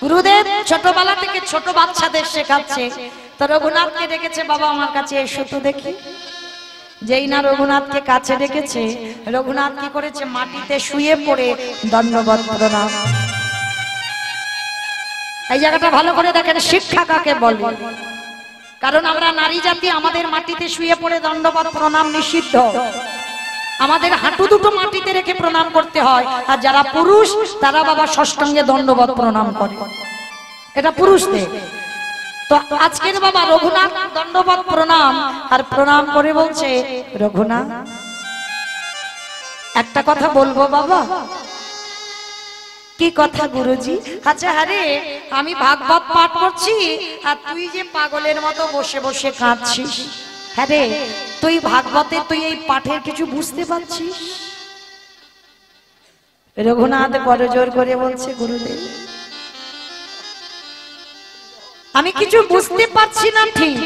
গুরুদেব ছোটবেলা থেকে ছোট বাচ্চাদের শেখাচ্ছে, তো রঘুনাথকে ডেকেছে, বাবা আমার কাছে এসো তো দেখি। যেই না রঘুনাথকে কাছে ডেকেছে, রঘুনাথ কি করেছে? মাটিতে শুয়ে পড়ে দণ্ডবত প্রণাম। এই জায়গাটা ভালো করে দেখেন, শিক্ষা কাকে বলে? কারণ আমরা নারী জাতি, আমাদের মাটিতে শুয়ে পড়ে দণ্ডবত প্রণাম নিষিদ্ধ। আমাদের হাঁটু দুটো মাটিতে রেখে প্রণাম করতে হয়, আর যারা পুরুষ তারা বাবা ষষ্টাঙ্গে দণ্ডবত প্রণাম করে, এটা পুরুষদের। তো আজকের বাবা রঘুনাথ দণ্ডবত প্রণাম, আর প্রণাম করে বলছে, রঘুনাথ একটা কথা বলবো বাবা। কি কথা গুরুজি? আচ্ছা আরে আমি ভাগবত পাঠ করছি, আর তুই যে পাগলের মতো বসে বসে কাঁদছিস, হ্যাঁ রে তুই ভাগবতে তুই এই পাঠের কিছু বুঝতে পারছিস? রঘুনাথ বড় জোর করে বলছে, গুরুদেব আমি কিছু বুঝতে পারছি না। ঠিক,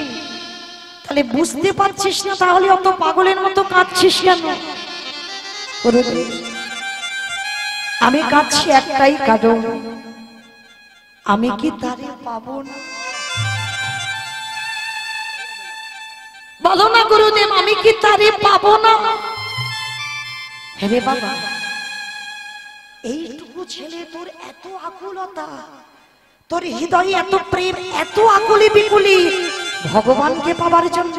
তাহলে বুঝতে পারছিস না, তাহলে অত পাগলের মতো কাঁদছিস কেন? গুরুদেব আমি কাঁদছি একটাই কারণ, আমি কি তারে পাবো না? বলো না গুরুদেব, আমি কি তারে পাবো না? হে বাবা, এইটুকু ছেলে তোর এত আকুলতা, তোর হৃদয়ে এত প্রেম, এত আকুলি বিকুলি ভগবানকে পাবার জন্য।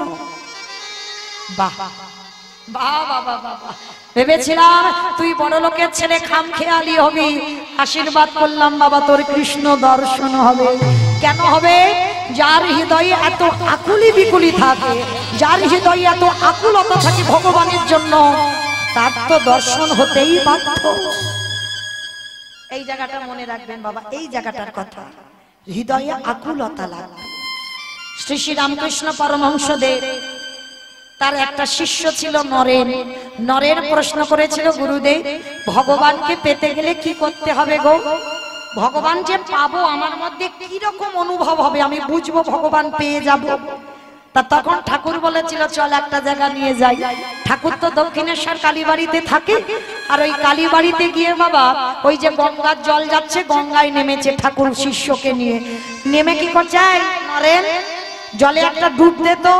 বাহ বাহ বাবা বাবা, ভেবেছিলাম তুই বড় লোকের ছেলে, খামখেয়ালি হবি, আশীর্বাদ করলাম বাবা তোর কৃষ্ণ দর্শন হবে। কেন হবে? যার হৃদয়ে এত আকুলি বিকুলি থাকে, যার হৃদয়ে এত আকুলতা থাকে ভগবানের জন্য, তার তো দর্শন হতেই বাধ্য। এই জায়গাটা মনে রাখবেন বাবা, এই জায়গাটার কথা, হৃদয়ে আকুলতা লাগবে। শ্রী শ্রী রামকৃষ্ণ পরমহংসদেব, তার একটা শিষ্য ছিল নরেন। নরেন প্রশ্ন করেছিল, গুরুদেব ভগবানকে পেতে গেলে কি করতে হবে গো? ভগবান যে পাবো, আমার মধ্যে কি রকম অনুভব হবে, আমি বুঝবো ভগবান পেয়ে যাব? তা তখন ঠাকুর বলেছিল, চল একটা জায়গা নিয়ে যাই। ঠাকুর তো দক্ষিণেশ্বর কালীবাড়িতে থাকে, আর ওই কালীবাড়িতে গিয়ে বাবা ওই যে গঙ্গার জল যাচ্ছে, গঙ্গায় নেমেছে ঠাকুর শিষ্যকে নিয়ে। নেমে কি করছে, নরেন জলে একটা ডুব দে তো।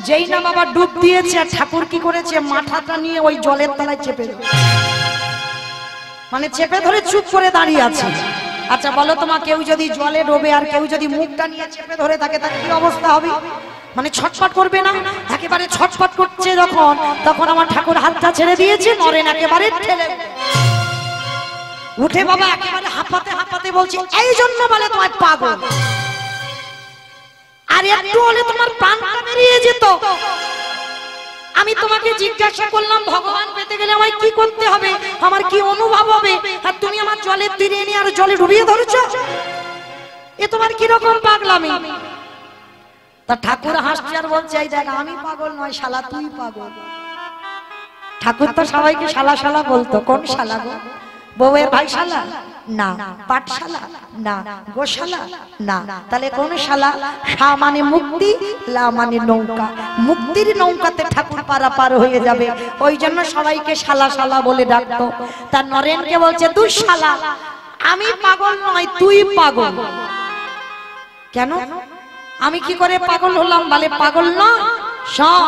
যেই না বাবা ডুব দিয়েছে, ঠাকুর কি করেছে, মাথাটা নিয়ে ওই জলের তলায় চেপে ধরে, মানে চেপে ধরে চুপ করে দাঁড়িয়ে আছে। আচ্ছা বলো তোমা, কেউ যদি জলে ডোবে আর কেউ যদি মুখটা নিয়ে চেপে ধরে থাকে, তার কি অবস্থা হবে? মানে ছটফট করবে না? একেবারে ছটফট করছে যখন, তখন আমার ঠাকুর হাতটা ছেড়ে দিয়েছে, নরেন একেবারে ঠেলে উঠে বাবা একেবারে হাঁপাতে হাঁপাতে বলছে, এই জন্য বলে তোমার পাগল, আর একটু হলে তোমার প্রাণটা বেরিয়ে যেত। আমি তোমাকে জিজ্ঞাসা করলাম ভগবান পেতে গেলে আমায় কি করতে হবে, আমার কি অনুভব হবে, আর তুমি আমার জলের তীরে এনে আর জলে ডুবিয়ে ধরেছো, এ তোমার কি রকম পাগলামি? তা ঠাকুর হাসছে আর বলছে, এই দেখ আমি পাগল নয় শালা, তুই পাগল। ঠাকুর তো সবাইকে শালা শালা বলতো, কোন শালা গো? বউয়ের ভাই শালা না, পাঠশালা না, গোশালা না, তাহলে কোন শালা? শা মানে মুক্তি, লা মানে নৌকা, মুক্তির নৌকাতে ঠাকুর পারাপার হয়ে যাবে, ওই জন্য সবাইকে শালা শালা বলে ডাকতো। তার নরেনকে বলছে, তুই শালা, আমি পাগল নয়, তুই পাগল। কেন? আমি কি করে পাগল হলাম? বলে পাগল না, শোন,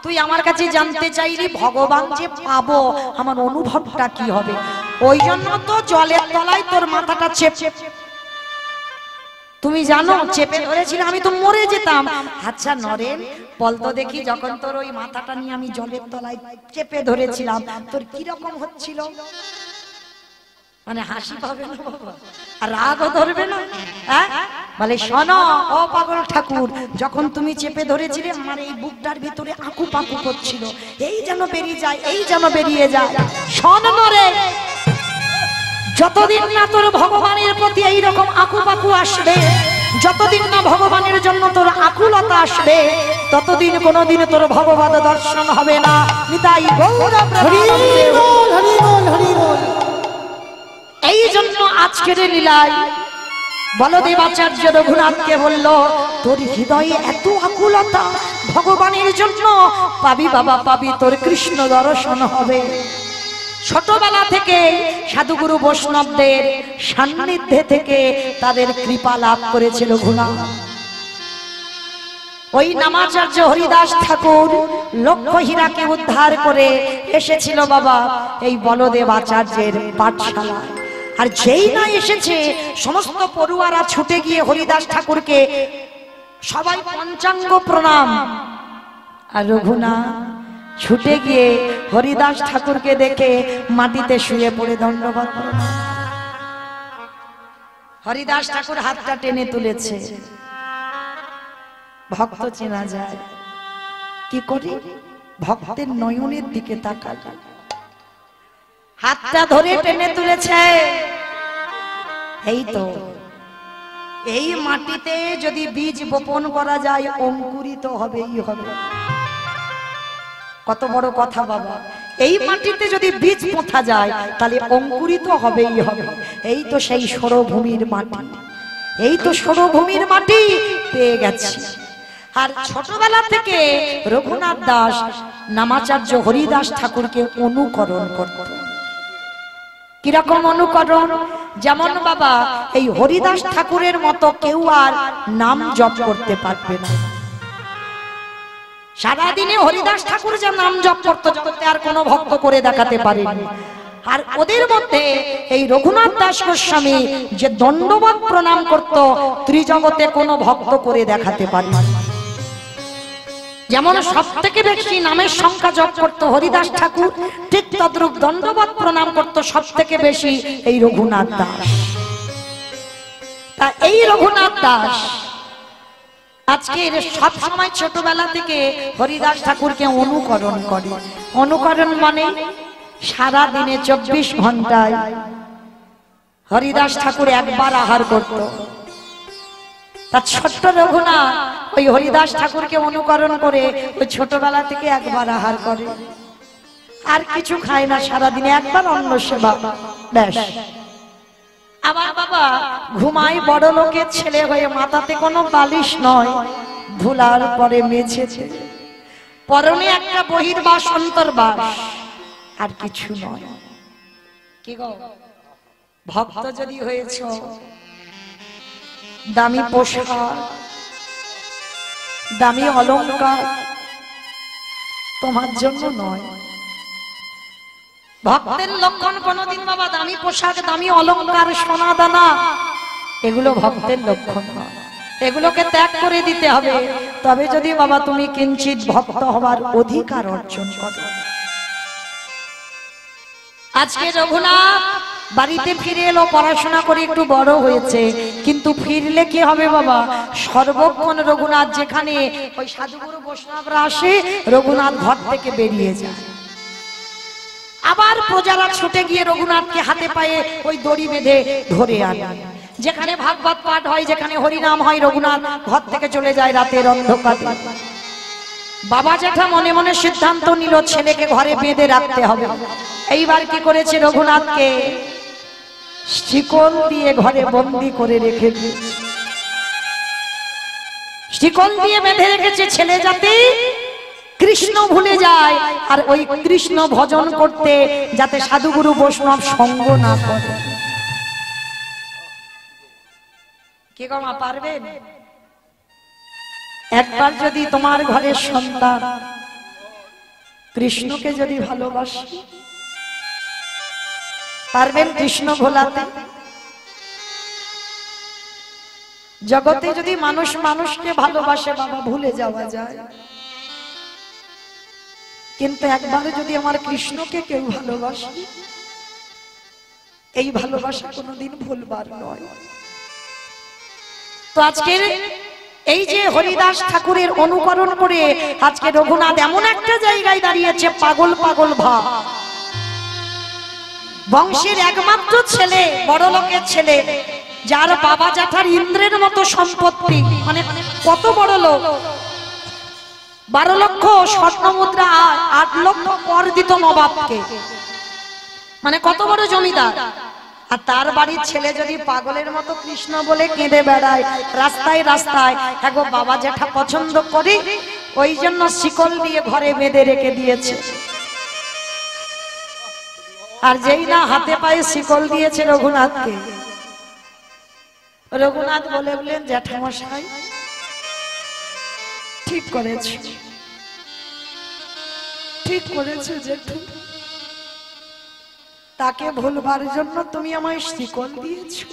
তুই আমার কাছে জানতে চাইলি ভগবান যে পাবো আমার অনুভবটা কি হবে, ওই জন্য তো জলের তলায় তোর মাথাটা চেপে তুমি জানো চেপে ধরেছিল আমি তো মরে যেতাম। আচ্ছা নরেন বল তো দেখি, যখন তোর ওই মাথাটা নিয়ে আমি জলের তলায় চেপে ধরেছিলাম তোর কি রকম হচ্ছিল? মানে হাসি পাবে না বাবা, আর রাগও ধরবে না? হ্যাঁ বলে শোনো ও পাগল ঠাকুর, যখন তুমি চেপে ধরেছিলে আমার এই বুকটার ভিতরে আঁকু পাকু করছিল, এই যেন বেরিয়ে যায়, এই যেন বেরিয়ে যায়। শোন নরে, যতদিন না তোর ভগবানের প্রতি এইরকম আঁকু পাকু আসবে, যতদিন না ভগবানের জন্য তোর আকুলতা আসবে, ততদিন কোনোদিন তোর ভগবত দর্শন হবে না। নিতাই গৌর প্রেমানন্দে। হরি বল হরি বল। এই জন্য আজকের লীলায় বলদেব আচার্য রঘুনাথকে বলল, তোর হৃদয়ে এত আকুলতা ভগবানের জন্য, পাবি বাবা পাবি, তোর কৃষ্ণ দর্শন হবে। ছোটবেলা থেকে সাধুগুরু বৈষ্ণবদের সান্নিধ্যে থেকে তাদের কৃপা লাভ করেছিল রঘুনাথ। ওই নামাচার্য হরিদাস ঠাকুর লক্ষ হীরাকে উদ্ধার করে এসেছিল বাবা এই বলদেব আচার্যের পাঠশালায়। আর যেই না এসেছে সমস্ত পড়ুয়ারা ছুটে গিয়ে হরিদাস ঠাকুরকে সবাই পঞ্চাঙ্গ প্রণাম, আর রঘুনাথ ছুটে গিয়ে হরিদাস ঠাকুরকে দেখে মাটিতে শুয়ে পড়ে দণ্ডবত প্রণাম। হরিদাস ঠাকুর হাতটা টেনে তুলেছে, ভক্ত চেনা যায় কি করে? ভক্তের নয়নের দিকে তাকালে হাতটা ধরে টেনে তুলেছে। এই তো এই মাটিতে যদি বীজ বপন করা যায় অঙ্কুরিত হবেই হবে। কত বড় কথা বাবা, এই মাটিতে যদি বীজ পোঁতা যায় তাহলে অঙ্কুরিত হবেই হবে। এই তো সেই সরভূমির মাটি, এই তো সরভূমির মাটি পেয়ে গেছে। আর ছোটবেলা থেকে রঘুনাথ দাস নামাচার্য হরিদাস ঠাকুরকে অনুকরণ করত। কিরকম অনুকরণ? যেমন বাবা এই হরিদাস ঠাকুরের মতো কেউ আর নাম জপ করতে পারবে না। সারাদিনে হরিদাস ঠাকুর যে নাম জপ করত জগতে আর কোনো ভক্ত করে দেখাতে পারেনি। আর ওদের মধ্যে এই রঘুনাথ দাস গোস্বামী যে দণ্ডবত প্রণাম করত ত্রিজগতে কোনো ভক্ত করে দেখাতে পারেনি। যেমন সব থেকে বেশি নামের সংখ্যা জপ করত হরিদাস ঠাকুর, ঠিক তদ্রূপ দণ্ডবত প্রণাম করত সব থেকে বেশি এই রঘুনাথ দাস। তা এই রঘুনাথ দাস আজকে সব সময় ছোটবেলা থেকে হরিদাস ঠাকুরকে অনুকরণ করে। অনুকরণ মানে সারা দিনে 24 ঘন্টায় হরিদাস ঠাকুর একবার আহার করত। তার ছোট্ট রঘুনাথ ওই হরিদাস ঠাকুরকে অনুকরণ করে ওই ছোটবেলা থেকে একবার আহার করে, আর কিছু খায় না, সারাদিনে একবার অন্ন সেবা ব্যাস। আবার বাবা ঘুমায় বড় লোকের ছেলে হয়ে, মাথাতে কোনো বালিশ নয়, ধুলার পরে মেছেছে, পরনে একটা বহির্বাস অন্তর্বাস, আর কিছু নয়। কি গো ভক্ত যদি হয়েছ, দামি পোশাক দামি অলংকার তোমার জন্য নয়। ভক্তের লক্ষণ কোনদিন বাবা দামি পোশাক দামি অলংকার সোনা দানা এগুলো ভক্তের লক্ষণ নয়। এগুলোকে ত্যাগ করে দিতে হবে, তবে যদি বাবা তুমি কিঞ্চিত ভক্ত হবার অধিকার অর্জন করো। আজকে রঘুনাথ বাড়িতে ফিরে এলো, পড়াশোনা করে একটু বড় হয়েছে, কিন্তু ফিরলে কি হবে বাবা? সর্বক্ষণ রঘুনাথ যেখানে ওই সাধুগুরু বৈষ্ণবরা আসে, রঘুনাথ ঘর থেকে বেরিয়ে যায়। আবার প্রজারা ছুটে গিয়ে রঘুনাথকে হাতে পায়ে ওই দড়ি বেঁধে ধরে আনে। যেখানে ভাগবত পাঠ হয়, যেখানে হরিনাম হয়, রঘুনাথ ঘর থেকে চলে যায় রাতের অন্ধকারে। বাবা জ্যাঠা মনে মনে সিদ্ধান্ত নিল ছেলেকে ঘরে বেঁধে রাখতে হবে। এইবার কি করেছে? রঘুনাথকে শিকল দিয়ে ঘরে বন্দি করে রেখে দিয়েছে, শিকল দিয়ে বেঁধে রেখেছে, ছেলে যাতে কৃষ্ণ ভুলে যায় আর ওই কৃষ্ণ ভজন করতে যাতে সাধুগুরু বৈষ্ণব সঙ্গ না করে। কে গো মা পারবেন? একবার যদি তোমার ঘরের সন্তান কৃষ্ণকে যদি ভালোবাসে, পারবেন কৃষ্ণ ভোলাতে? জগতে যদি মানুষ মানুষকে ভালোবাসে বাবা ভুলে যাওয়া যায়, কিন্তু একবারে যদি আমার কৃষ্ণকে কেউ ভালোবাসে, এই ভালোবাসা কোনোদিন ভুলবার নয়। তো আজকের এই যে হরিদাস ঠাকুরের অনুকরণ করে আজকে রঘুনাথ এমন একটা জায়গায় দাঁড়িয়েছে, পাগল পাগল ভাব। বংশের একমাত্র ছেলে, বড় লোকের ছেলে, যার বাবা জ্যাঠার ইন্দ্রের মতো সম্পত্তি, মানে কত বড় লোক, 12 লক্ষ স্বর্ণ মুদ্রা, 8 লক্ষ কর দিত নবাবকে, মানে কত বড় জমিদার। আর তার বাড়ির ছেলে যদি পাগলের মতো কৃষ্ণ বলে কেঁদে বেড়ায় রাস্তায় রাস্তায়, এগো বাবা জ্যাঠা পছন্দ করে, ওই জন্য শিকল দিয়ে ঘরে বেঁধে রেখে দিয়েছে। আর যেই না হাতে পায়ে শিকল দিয়েছে রঘুনাথকে, রঘুনাথ বললেন জ্যাঠামশাই ঠিক করেছে, ঠিক করেছে জেঠু, তাকে ভুলবার জন্য তুমি আমায় শিকল দিয়েছো,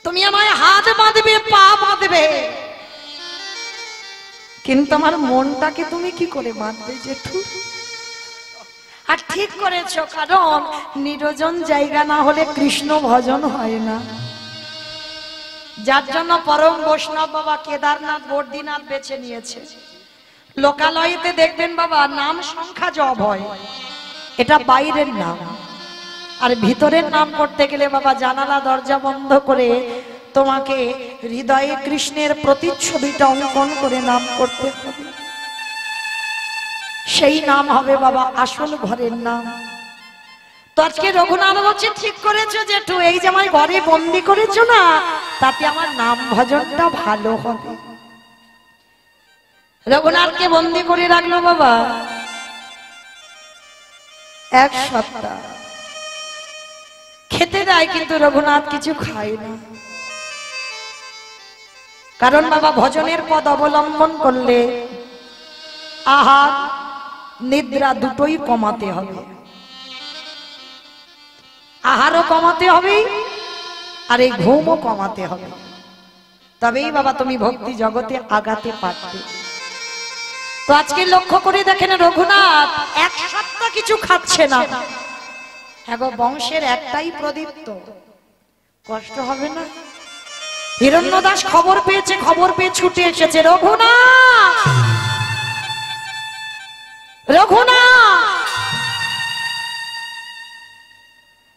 তুমি আমায় হাত বাঁধবে, পা বাঁধবে, কিন্তু আমার মনটাকে তুমি কি করে বাঁধবে জেঠু? আর ঠিক করেছো, কারণ নিরজন জায়গা না হলে কৃষ্ণ ভজন হয় না। যার জন্য পরম বৈষ্ণব বাবা কেদারনাথ বদ্রীনাথ বেছে নিয়েছে। লোকালয়েতে দেখবেন বাবা নাম সংখ্যা জপ হয়, এটা বাইরের নাম। আর ভিতরের নাম করতে গেলে বাবা জানালা দরজা বন্ধ করে তোমাকে হৃদয়ে কৃষ্ণের প্রতিচ্ছবিটা অঙ্কন করে নাম করতে হবে। সেই নাম হবে বাবা আসল ঘরের নাম। তো আজকে রঘুনাথ বলছে ঠিক করেছো জেঠু, এই যে আমার ঘরে বন্দি করেছো না, তাতে আমার নাম ভজনটা ভালো হবে। রঘুনাথকে বন্দি করে রাখলো বাবা 1 সপ্তাহ, খেতে দেয় কিন্তু রঘুনাথ কিছু খায় না। কারণ বাবা ভজনের পদ অবলম্বন করলে আহার নিদ্রা দুটোই কমাতে হবে, আহারও কমাতে হবে আর এই ঘুমও কমাতে হবে, তবেই বাবা তুমি ভক্তি জগতে আগাতে পারবে। তো আজকে লক্ষ্য করে দেখেন রঘুনাথ 1 সপ্তাহ কিছু খাচ্ছে না। হ্যাঁ গো, বংশের একটাই প্রদীপ্ত, কষ্ট হবে না? হিরণ্যদাস খবর পেয়েছে, খবর পেয়ে ছুটে এসেছে, রঘুনাথ, রঘুনাথ,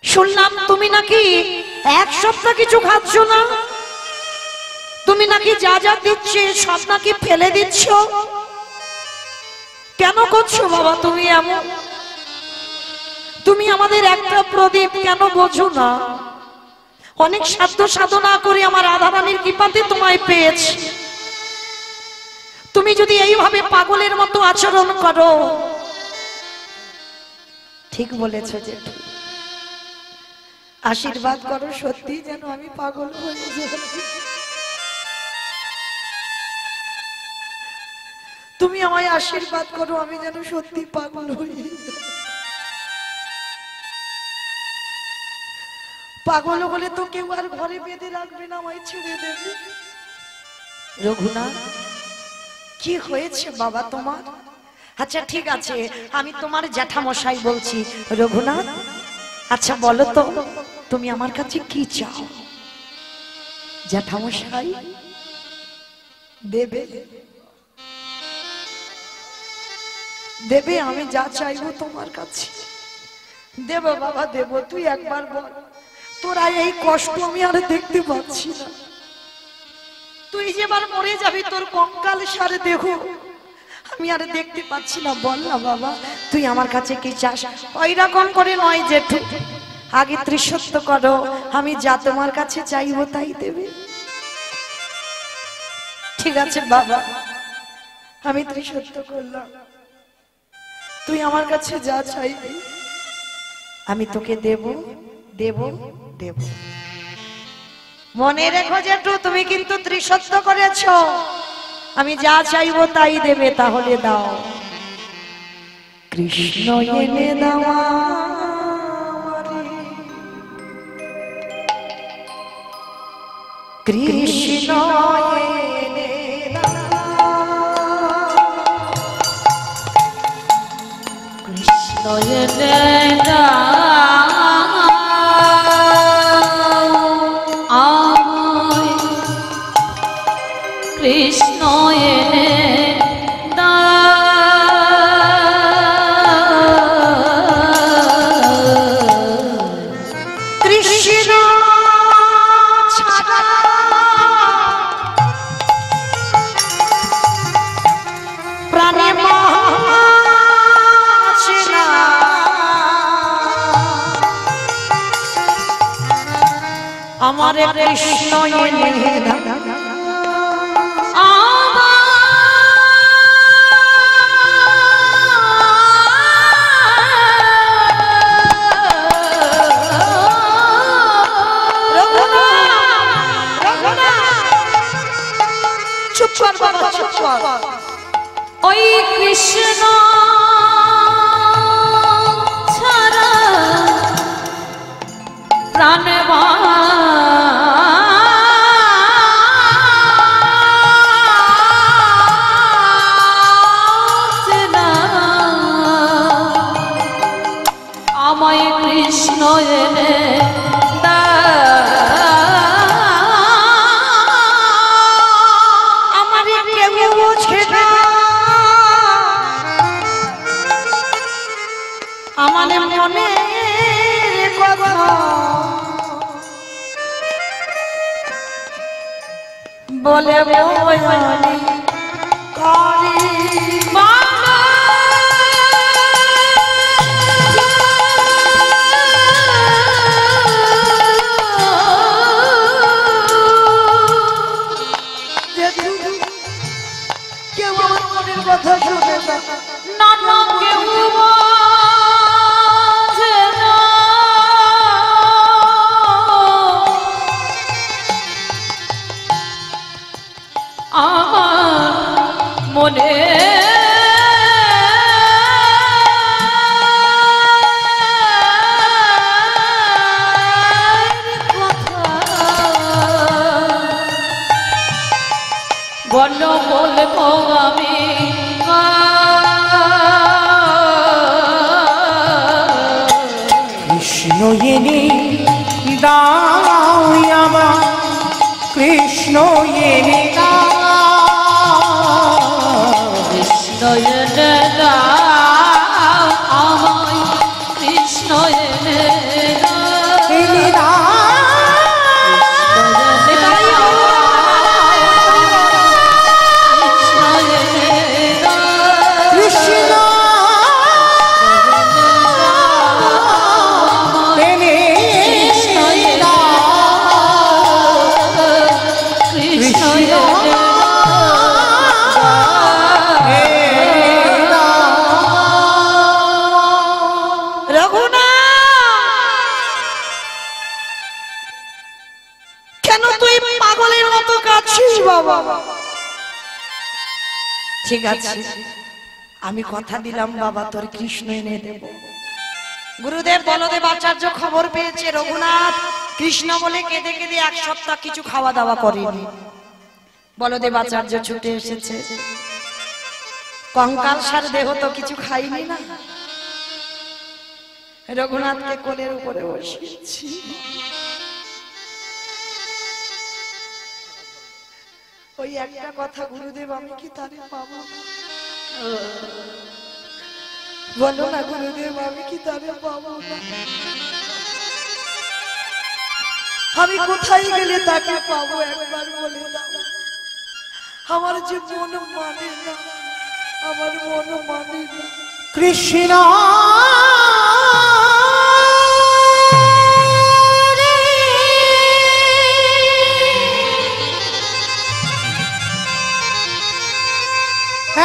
শুনলাম তুমি নাকি 1 সপ্তাহ কিছু খাচ্ছ না, তুমি নাকি যা যা দিচ্ছে সব নাকি ফেলে দিচ্ছ, কেন করছো বাবা তুমি এমন? তুমি আমাদের একটা প্রদীপ কেন বোঝো না? অনেক সাধ্য সাধনা করে আমার রাধারানীর কৃপাতে তোমায় পেয়েছি, তুমি যদি এইভাবে পাগলের মতো আচরণ করো। ঠিক বলেছো জেঠু, আশীর্বাদ করো সত্যি যেন আমি পাগল হয়ে যাই। তুমি আমায় আশীর্বাদ করো আমি যেন সত্যি পাগল হয়ে যাই। পাগল হলে তো কেউ আর ঘরে বেঁধে রাখবে না, আমায় ছেড়ে দেবে। রঘুনাথ কি হয়েছে বাবা তোমার? আচ্ছা ঠিক আছে, আমি তোমার জ্যাঠামশাই বলছি। রঘুনাথ আচ্ছা বলো তো তুমি আমার কাছে কি চাও? জ্যাঠামশাই দেবে, দেবে, আমি যা চাইবো তোমার কাছে দেব বাবা, দেব। তুই একবার বল, তোরা এই কষ্ট আমি আর দেখতে পাচ্ছি না, তুই যে এবার মরে যাবি, তোর কঙ্কাল সারে দেখো আমি আর দেখতে পাচ্ছি না। বল না বাবা তুই আমার কাছে কি চাস? ওই রকম করে নয় জেঠু, আগে ত্রিসত্য করো, আমি যা তোমার কাছে চাইবো তাই দেবে। ঠিক আছে বাবা, আমি ত্রিসত্য করলাম, তুই আমার কাছে যা চাইবি আমি তোকে দেব, দেব, দেব। মনে রেখো জেঠু, তুমি কিন্তু ত্রিসত্য করেছো, আমি যা চাইবো তাই দেবে। তাহলে দাও, কৃষ্ণ এনে দাও কৃষ্ণ কৃষ্ণ এনে দাও আমায়, কৃষ্ণ এনে কৃষ্ণ ছাড়া প্রাণে বাঁচে না। আমার কৃষ্ণ এনে দাও ওই কৃষ্ণ ছাড়া প্রাণে বাঁচে না। আমায় কৃষ্ণ এনে আমার মনে কথা বলে বয়ানি করি কেউ আমার মনের কথা শুনে না না কেউ আমার মনে বলো বলবো আমি কৃষ্ণ এনে দাও আমার, কৃষ্ণ এনে কৃষ্ণ এনে দাও আমায়, কৃষ্ণ এনে এনে দাও ঠিক আছে, আমি কথা দিলাম বাবা তোর কৃষ্ণ এনে দেব। গুরুদেব বলদেব আচার্য খবর পেয়েছে রঘুনাথ কৃষ্ণ বলে কেঁদে কেঁদে এক সপ্তাহ কিছু খাওয়া দাওয়া করেনি। বলদেব আচার্য ছুটে এসেছে, কঙ্কাল সার দেহ তো কিছু খাইনি না। রঘুনাথকে কোলের উপরে বসিয়েছি, ওই একটা কথা গুরুদেব আমি কি তারে পাবো? বলো না গুরুদেব আমি কি তারে পাবো না? আমি কোথায় গেলে তাকে পাবো একবার বলে দাও। আমার যে মন মানে না, আমার মন মানে না। কৃষ্ণ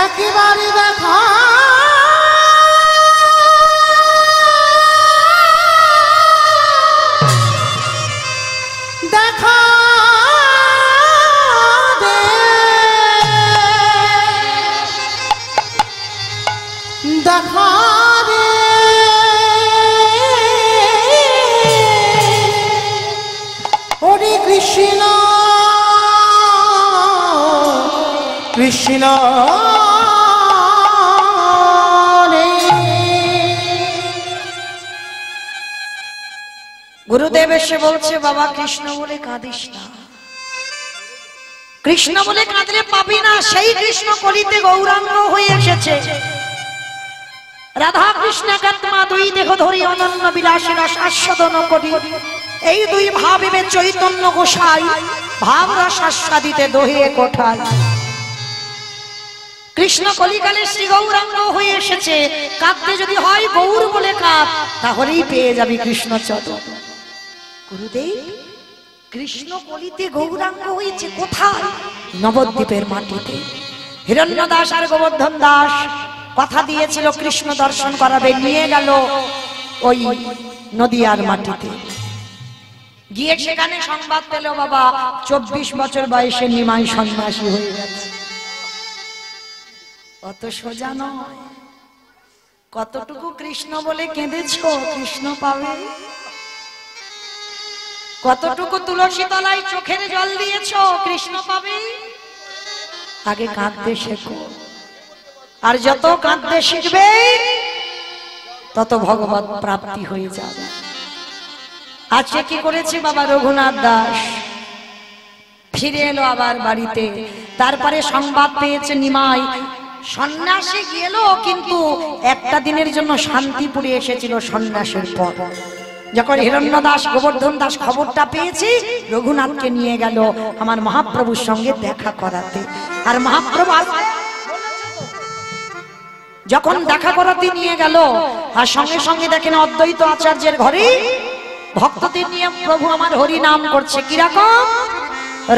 একেবারে দেখা দেখা দে, দেখা দে হরে কৃষ্ণ কৃষ্ণ গুরুদেব এসে বলছে, বাবা কৃষ্ণ বলে কাঁদিস না, কৃষ্ণ বলে কাঁদলে পাবি না। সেই কৃষ্ণ কলিতে গৌরাঙ্গ হয়ে এসেছে। রাধা কৃষ্ণ কাত্মা দুই দেহ ধরি অনন্য বিলাসী রস আস্বাদন করি। এই দুই ভাবিবে চৈতন্য গোসাই, ভাব রস আস্বাদিতে দোহে কোঠায়। কৃষ্ণ কলিকালে শ্রী গৌরাঙ্গ হয়ে এসেছে। কাঁদতে যদি হয় গৌর বলে কাঁদ, তাহলেই পেয়ে যাবি কৃষ্ণ চরণ। গুরুদেব, কৃষ্ণ কলিতে গৌরাঙ্গ হয়েছে কোথায়? নবদ্বীপের মাটিতে। হিরণ্য দাস আর গোবর্ধন দাস কথা দিয়েছিল কৃষ্ণ দর্শন করাবে, নিয়ে গেল ওই নদিয়ার মাটিতে। গিয়ে সেখানে সংবাদ পেল, বাবা 24 বছর বয়সে নিমাই সন্ন্যাসী হয়ে গেছে। অত সোজা নয়। কতটুকু কৃষ্ণ বলে কেঁদেছো, কৃষ্ণ পাবে। কতটুকু তুলসী তলায় চোখের জল দিয়েছো, কৃষ্ণ পাবে। আগে কাঁদতে শেখো, আর যত কাঁদতে শিখবে তত ভগবত প্রাপ্তি হয়ে যাবে। আজকে কি করেছে বাবা রঘুনাথ দাস? ফিরে এলো আবার বাড়িতে। তারপরে সংবাদ পেয়েছে নিমাই সন্ন্যাসী গেল, কিন্তু একটা দিনের জন্য শান্তিপুরে এসেছিল সন্ন্যাসের পর। যখন হিরণ্য দাস গোবর্ধন দাস খবরটা পেয়েছি, রঘুনাথকে নিয়ে গেল আমার মহাপ্রভুর সঙ্গে দেখা করাতে। আর মহাপ্রভু যখন দেখা করাতে নিয়ে গেল, আর সঙ্গে সঙ্গে দেখেন অদ্বৈত আচার্যের ঘরে ভক্তদের নিয়ে প্রভু আমার হরি নাম করছে। কিরকম?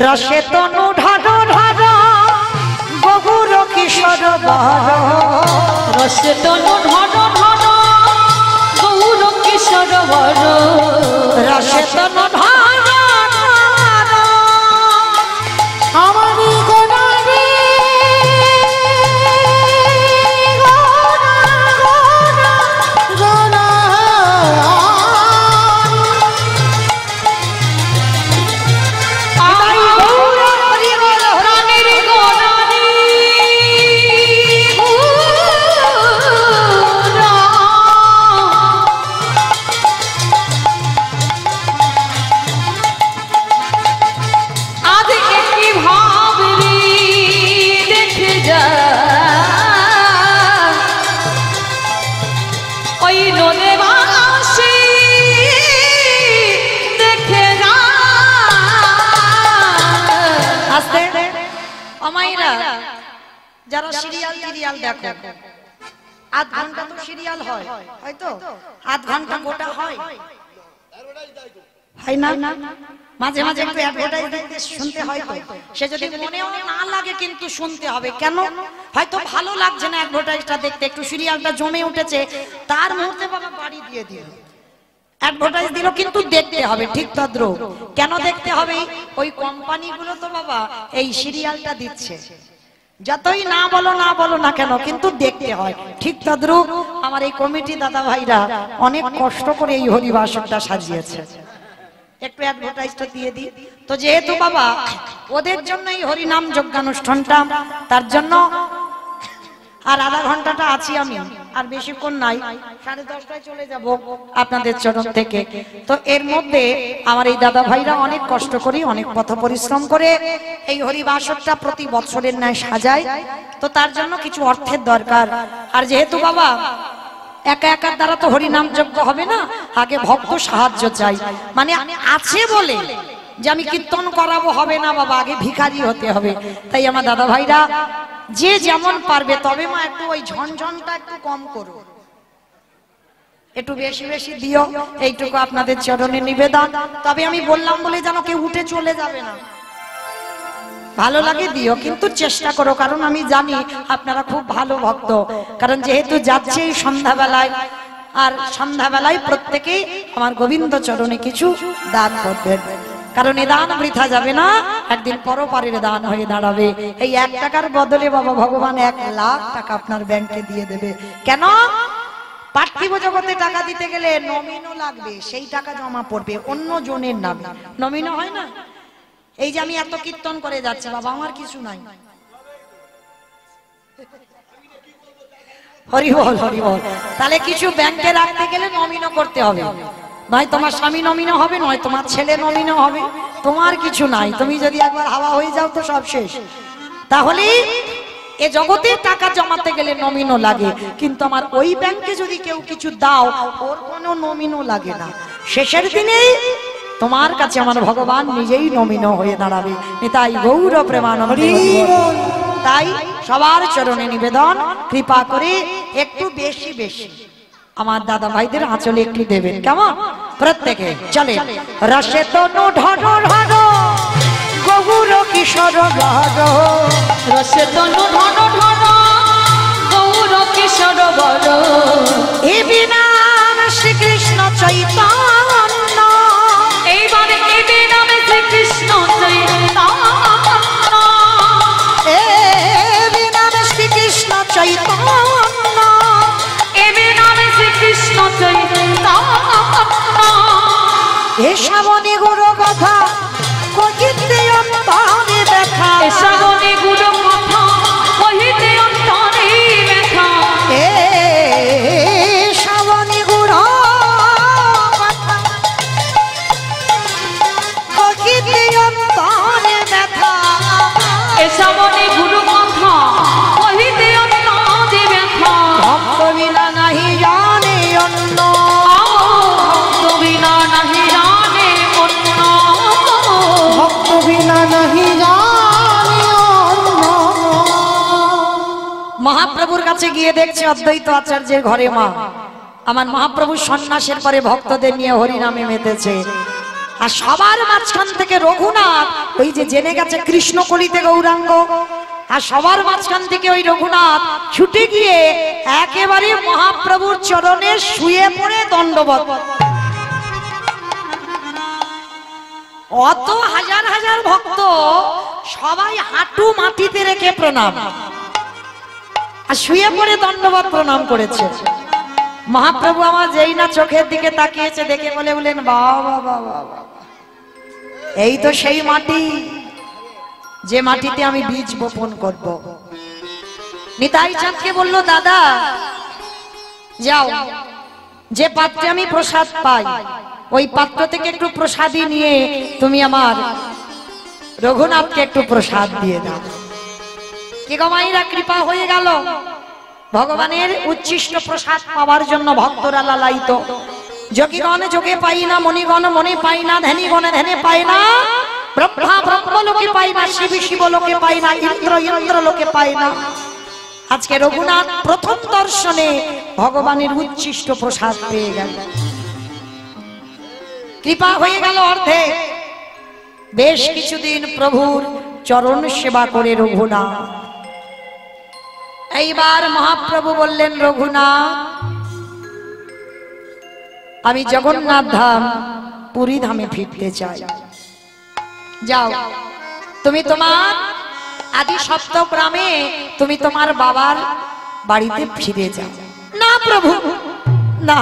রসে তনু ঢাডো ঢাডো গৌর কিশোর বর, রসে তনু ঢাডো ঢাডো গৌর কিশোর বর, রসে তনু ঢাডো ঢাডো আমারি গোনারে গোনা গোনা গোনা। আই গৌর হরি বল প্রাণের গোনারি গৌরা। আজ একই ভাবরি দেখে যা, ওই নদে বাসি দেখে যা। আস্তে অমাইরা যারা সিরিয়াল টিরিয়াল দেখো, আধ ঘন্টা তো সিরিয়াল হয়, হয়তো আধ ঘন্টা গোটা হয়, হয় না? মাঝে মাঝে একটু অ্যাডভার্টাইজ দেখতে শুনতে হয় তো। সে যদি মনেও না লাগে কিন্তু শুনতে হবে। কেন? হয়তো ভালো লাগছে না অ্যাডভার্টাইজটা দেখতে, একটু সিরিয়ালটা জমে উঠেছে, তার মুহূর্তে বাবা বাড়ি দিয়ে দিল। অ্যাডভার্টাইজ দিল কিন্তু দেখতে হবে। ঠিক তদ্রূপ কেন দেখতে হবে? ওই কোম্পানিগুলো তো বাবা এই সিরিয়ালটা দিচ্ছে, যতই না বলো না কেন কিন্তু দেখতে হয়। ঠিক তদ্রূপ আমার এই কমিটি দাদা ভাইরা অনেক কষ্ট করে এই হরিবাসরটা সাজিয়েছে। একটু অ্যাডভার্টাইজটা দিয়ে দিই তো, যেহেতু বাবা ওদের জন্য এই হরিনাম যজ্ঞানুষ্ঠানটা, তার জন্য আর আধা ঘন্টাটা আছি আমি, আর বেশিক্ষণ নাই, 10:30টায় চলে যাব আপনাদের চরণ থেকে। তো এর মধ্যে আমার এই দাদা ভাইরা অনেক কষ্ট করে, অনেক পথ পরিশ্রম করে এই হরিবাসরটা প্রতি বছরের ন্যায় সাজায়। তো তার জন্য কিছু অর্থের দরকার। আর যেহেতু বাবা একা একার দ্বারা তো হরিনাম যজ্ঞ হবে না, আগে ভক্ত সাহায্য চাই। মানে আছে বলে যে আমি কীর্তন করাবো হবে না বাবা, আগে ভিখারি হতে হবে। তাই আমার দাদা ভাইরা যে যেমন পারবে, তবে মা একটু ওই ঝনঝনটা একটু কম করো, একটু বেশি বেশি দিও, এইটুকু আপনাদের চরণে নিবেদন। তবে আমি বললাম বলে যেন কেউ উঠে চলে যাবে না, ভালো লাগে দিও, কিন্তু চেষ্টা করো, কারণ আমি জানি আপনারা খুব ভালো ভক্ত। কারণ যেহেতু যাচ্ছে এই সন্ধ্যাবেলায়, আর সন্ধ্যাবেলায় প্রত্যেকেই আমার গোবিন্দ চরণে কিছু দান করবেন, কারণ এ দান বৃথা যাবে না, একদিন পরপারের দান হয়ে দাঁড়াবে। এই 1 টাকার বদলে বাবা ভগবান 1 লাখ টাকা আপনার ব্যাংকে দিয়ে দেবে। কেন? পার্থিব জগতে টাকা দিতে গেলে নমিনও লাগবে, সেই টাকা জমা পড়বে অন্য জনের নাম, নমিনও হয় না। এই যে আমি এত কীর্তন করে যাচ্ছি বাবা, আমার কিছু নাই, হরি বল হরি বল। তাহলে কিছু ব্যাংকে রাখতে গেলে নমিনো করতে হবে, নয় তোমার স্বামী নমিনো হবে, নয় তোমার ছেলে নমিনো হবে, তোমার কিছু নাই। তুমি যদি একবার হাওয়া হয়ে যাও তো সব শেষ। তাহলে এ জগতে টাকা জমাতে গেলে নমিনো লাগে, কিন্তু আমার ওই ব্যাংকে যদি কেউ কিছু দাও ওর কোনো নমিনো লাগে না। শেষের দিনে তোমার কাছে আমার ভগবান নিজেই নমিনো হয়ে দাঁড়াবে। তাই গৌর প্রেমানন্দ। তাই সবার চরণে নিবেদন, কৃপা করে একটু বেশি বেশি আমার দাদা ভাইদের আঁচলে একটু দেবেন, কেমন? প্রত্যেকে চলে। রসে তনু ঢর ঢর গৌর কিশোর বর, রসে তনু ধন ধন গৌর কিশোর বর, এ বিনাম শ্রীকৃষ্ণ চৈতন্য, এইবারে এবে নামে শ্রীকৃষ্ণ চৈতন্য, এ বিনাম শ্রীকৃষ্ণ চৈতন্য, এবে নামে শ্রীকৃষ্ণ চৈতন্য, এ শ্রাবণী গুরু কথা কহিতে অন্তরে ব্যথা, এ শ্রাবণী গুরু কথা কহিতে অন্তরে ব্যথা, এ শ্রাবণী গুরু কথা কহিতে অন্তরে ব্যথা, এ শ্রাবণী গুরু কথা কহিতে অন্তরে ব্যথা, ভক্ত বিনা নাহি জানে অন্য, ভক্ত বিনা নাহি জানে অন্য, ভক্ত বিনা নাহি জানি অন্য। মহাপ্রভুর কাছে গিয়ে দেখছে অদ্বৈত আচার্যের ঘরে মা। আমার মহাপ্রভু সন্ন্যাসের পরে ভক্তদের নিয়ে হরিনামে মেতেছে, আর সবার মাঝখান থেকে রঘুনাথ ওই যে জেনে গেছে কৃষ্ণ কলিতে গৌরাঙ্গ, আর সবার মাঝখান থেকে ওই রঘুনাথ ছুটে গিয়ে একেবারে মহাপ্রভুর চরণে শুয়ে পড়ে দণ্ডবত। অত হাজার হাজার ভক্ত সবাই হাঁটু মাটিতে রেখে প্রণাম, আর শুয়ে পড়ে দণ্ডবত প্রণাম করেছে। মহাপ্রভু আমার যেই না চোখের দিকে তাকিয়েছে, দেখে বললেন বাবা বাবা, এই তো সেই মাটি যে মাটিতে আমি বীজ বপন করব। নিতাই চাঁদকে বলল, দাদা যাও, যে পাত্রে আমি প্রসাদ পাই ওই পাত্র থেকে একটু প্রসাদই নিয়ে তুমি আমার রঘুনাথকে একটু প্রসাদ দিয়ে দাও। কি গো মায়েরা, কৃপা হয়ে গেল। ভগবানের উচ্ছিষ্ট প্রসাদ পাওয়ার জন্য ভক্তরা লালায়িত। যোগীগণ যোগে পাই না, মণিগণ মনে পাই না, ধ্যানীগণে ধ্যানে পায় না, ব্রহ্মা ব্রহ্মলোকে পায় না, শিব শিবলোকে পায় না, ইন্দ্র ইন্দ্রলোকে পায় না। আজকে রঘুনাথ প্রথম দর্শনে ভগবানের উচ্ছিষ্ট প্রসাদ পেয়ে গেল, কৃপা হয়ে গেল অর্ধে। বেশ কিছুদিন প্রভুর চরণ সেবা করে রঘুনাথ। এইবার মহাপ্রভু বললেন, রঘুনাথ আমি জগন্নাথ ধাম পুরী ধামে ফিরতে চাই। যাও, তুমি তোমার আদি সপ্তগ্রামে তুমি তোমার বাবার বাড়িতে ফিরে যাও। না প্রভু না,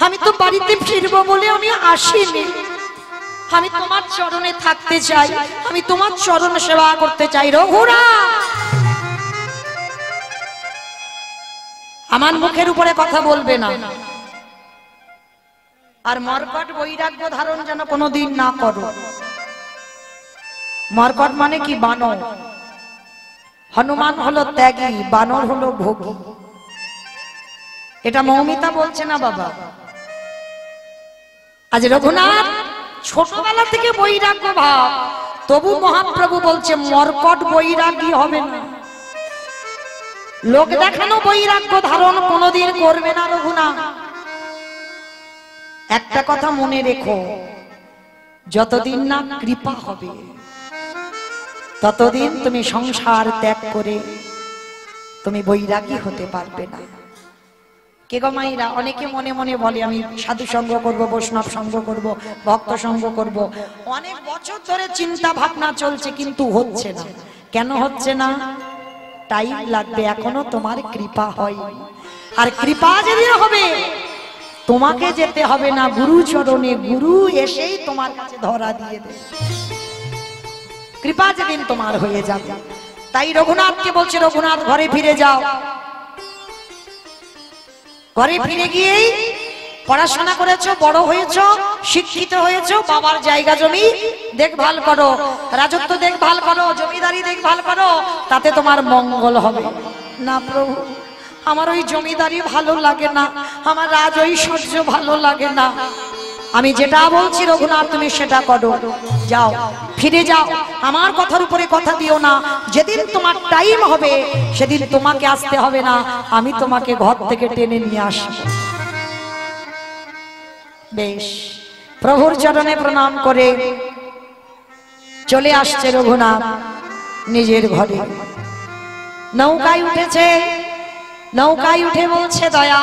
আমি তো বাড়িতে ফিরবো বলে আমি আসিনি, আমি তোমার চরণে থাকতে চাই, আমি তোমার চরণ সেবা করতে চাই। রঘুনাথ আমার মুখের উপরে কথা বলবে না, আর মর্কট বৈরাগ্য ধারণ যেন কোনোদিন না করো। মর্কট মানে কি? বানর। হনুমান হলো ত্যাগী, বানর হলো ভোগী। এটা মৌমিতা বলছে না বাবা। আজ রঘুনাথ ছোটবেলা থেকে বৈরাগ্য ভাব, তবু মহাপ্রভু বলছে মর্কট বৈরাগী হবে না, লোক দেখানো বৈরাগ্য ধারণ কোনোদিন করবে না রঘুনাথ। একটা কথা মনে রেখো, যতদিন না কৃপা হবে ততদিন তুমি সংসার ত্যাগ করে তুমি বৈরাগী হতে পারবে না। কে গো মাইরা, অনেকে মনে মনে বলে আমি সাধু সঙ্গ করব, বৈষ্ণব সঙ্গ করব, ভক্ত সঙ্গ করব। অনেক বছর ধরে চিন্তা ভাবনা চলছে, কিন্তু হচ্ছে না। কেন হচ্ছে না? টাইম লাগবে, এখনো তোমার কৃপা হয়। আর কৃপা যেদিন হবে তোমাকে যেতে হবে না গুরু চরণে, গুরু এসেই তোমার কাছে ধরা দিয়ে দেবে। কৃপা যেদিন তোমার হয়ে যাবে তাই রঘুনাথকে বলছে, রঘুনাথ ঘরে ফিরে যাও। ঘরে ফিরে গিয়েই পড়াশোনা করেছো, বড় হয়েছো, শিক্ষিত হয়েছো, বাবার জায়গা জমি দেখভাল করো, রাজত্ব দেখভাল করো, জমিদারি দেখভাল করো, তাতে তোমার মঙ্গল হবে। না প্রভু, আমার ওই জমিদারি ভালো লাগে না, আমার রাজ ঐশ্বর্য ভালো লাগে না, আমি যেটা বলছি রঘুনাথ তুমি সেটা করো, যাও ফিরে যাও, আমার কথার উপরে কথা দিও না, যেদিন তোমার টাইম হবে সেদিন তোমাকে আসতে হবে না, আমি তোমাকে ঘর থেকে টেনে নিয়ে আসবো। বেশ, প্রভুর চরণে প্রণাম করে চলে আসছে রঘুনাথ নিজের ঘরে। নৌকায় উঠেছে, নৌকায় উঠে বলছে, দয়া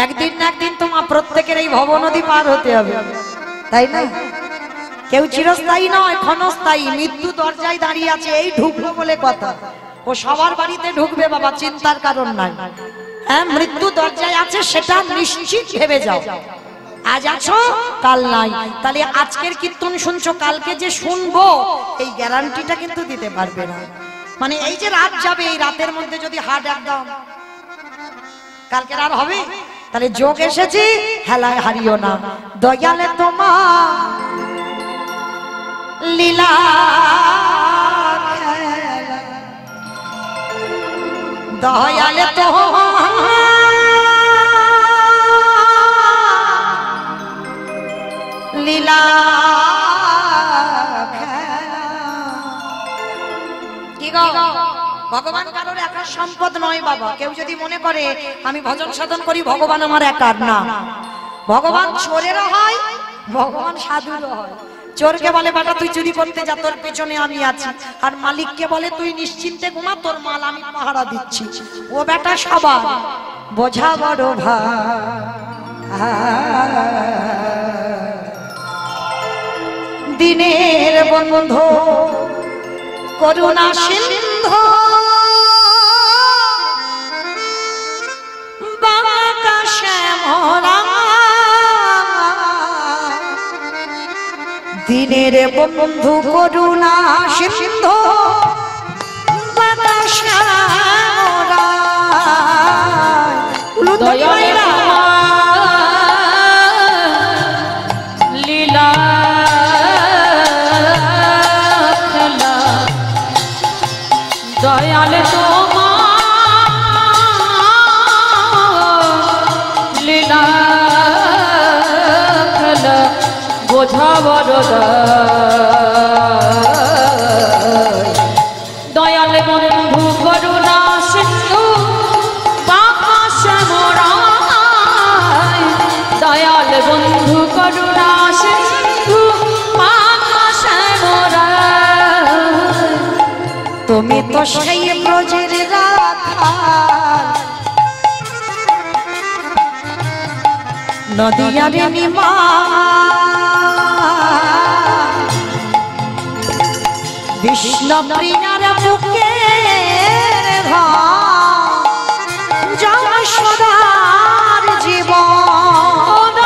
একদিন না একদিন তোমার প্রত্যেকের এই ভব নদী পার হতে হবে, তাই না? কেউ চিরস্থায়ী নয়, ক্ষণস্থায়ী। মৃত্যু দরজায় দাঁড়িয়ে আছে, এই ঢুকলো বলে কথা, ও সবার বাড়িতে ঢুকবে বাবা, চিন্তার কারণ নাই। হ্যাঁ, মৃত্যু দরজায় আছে সেটা নিশ্চিত ভেবে যাও। আজ আছো, কাল নাই। তাহলে আজকের কীর্তন শুনছো, কালকে যে শুনবো এই গ্যারান্টিটা কিন্তু দিতে পারবে না। মানে এই যে রাত যাবে, এই রাতের মধ্যে যদি হার্ট একদম, কালকে আর হবে? তাহলে যোগ এসেছে, হেলায় হারিও না। দয়ালে তোমার লীলা দয়ালে তো লীলা কি গো, ভগবান কারোর একার সম্পদ নয় বাবা। কেউ যদি মনে করে আমি ভজন সাধন করি, ভগবান আমার একার না। ভগবান চোরেরও হয়, ভগবান সাধুরও হয়। চোরকে বলে বেটা তুই চুরি করতে যা, তোর পেছনে আমি আছি। আর মালিককে বলে তুই নিশ্চিন্তে ঘুমা, তোর মাল আমি পাহারা দিচ্ছি। ও বেটা সবার বোঝা বড় ভাই, দিনের বন্ধু করুণা সিন্ধু বাঁকা শ্যামরা, দিনের বন্ধু করুণা সিন্ধু বাঁকা শ্যামরা, দয়ালে লীলা খেলা, দয়ালে তোমার লীলা খেলা, বোঝা বড় দয়াল বন্ধু করুণা সিন্ধু বাঁকা শ্যামরায়, দয়াল বন্ধু করুণা সিন্ধু বাঁকা শ্যামরায়, তুমি তো সেই ব্রজের রাখাল, নদিয়ারে নিমা, কৃষ্ণ প্রিয়ার বুকে যশোদার জীবন,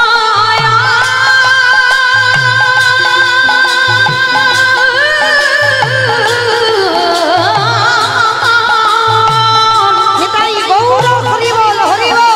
নিতাই গৌর হরি বল হরি বল,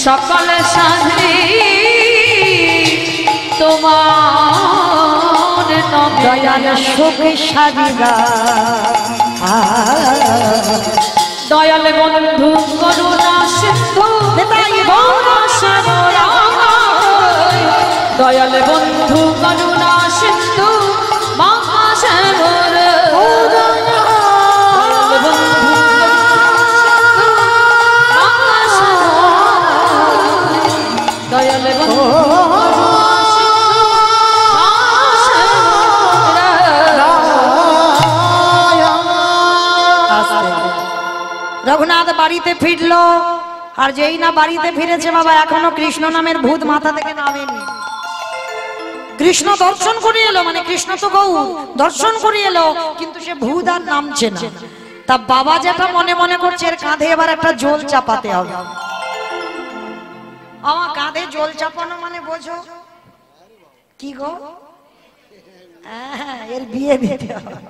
সকল সাধে তোমার দয়াল সুখ সারিগা, দয়াল বন্ধু করুণা সিন্ধু দয়াল বন্ধু করুণা সিন্ধু বাঁকা শ্যামরায়, দয়াল বন্ধু রঘুনাথ বাড়িতে ফিরলো, আর যেই না বাড়িতে ফিরেছে বাবা এখনো কৃষ্ণ নামের ভূত মাথা থেকে নামেনি। কৃষ্ণ দর্শন করে এলো, মানে কৃষ্ণ তো গৌর, দর্শন করে এলো, কিন্তু সে ভূত আর নামছে না। তা বাবা যেটা মনে মনে করছে এর কাঁধে এবার একটা জল চাপাতে হবে। আমার কাঁধে জল চাপানো মানে বোঝো কি গো? এর বিয়ে দিতে হবে।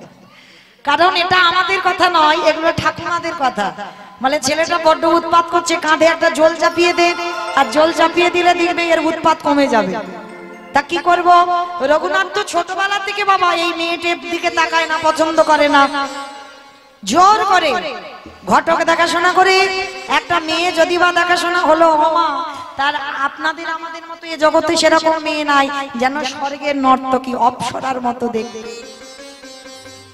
কারণ এটা আমাদের কথা নয়, এগুলো ঠাকুমাদের কথা। মানে ছেলেটা বড্ড উৎপাত করছে, কাঁধে একটা জল চাপিয়ে দে, আর জল চাপিয়ে দিলে দেখবে এর উৎপাত কমে যাবে। তা কি করব? রঘুনাথ তো ছোটবেলা থেকে বাবা এই মেয়েটির দিকে তাকায় না, পছন্দ করে না, জোর করে ঘটক দেখাশোনা করে। একটা মেয়ে যদি বা দেখাশোনা হলো মামা, তার আপনাদের আমাদের মতো এই জগতে সেরকম মেয়ে নাই, যেন স্বর্গের নর্তকী অপ্সরার মতো দেখতে।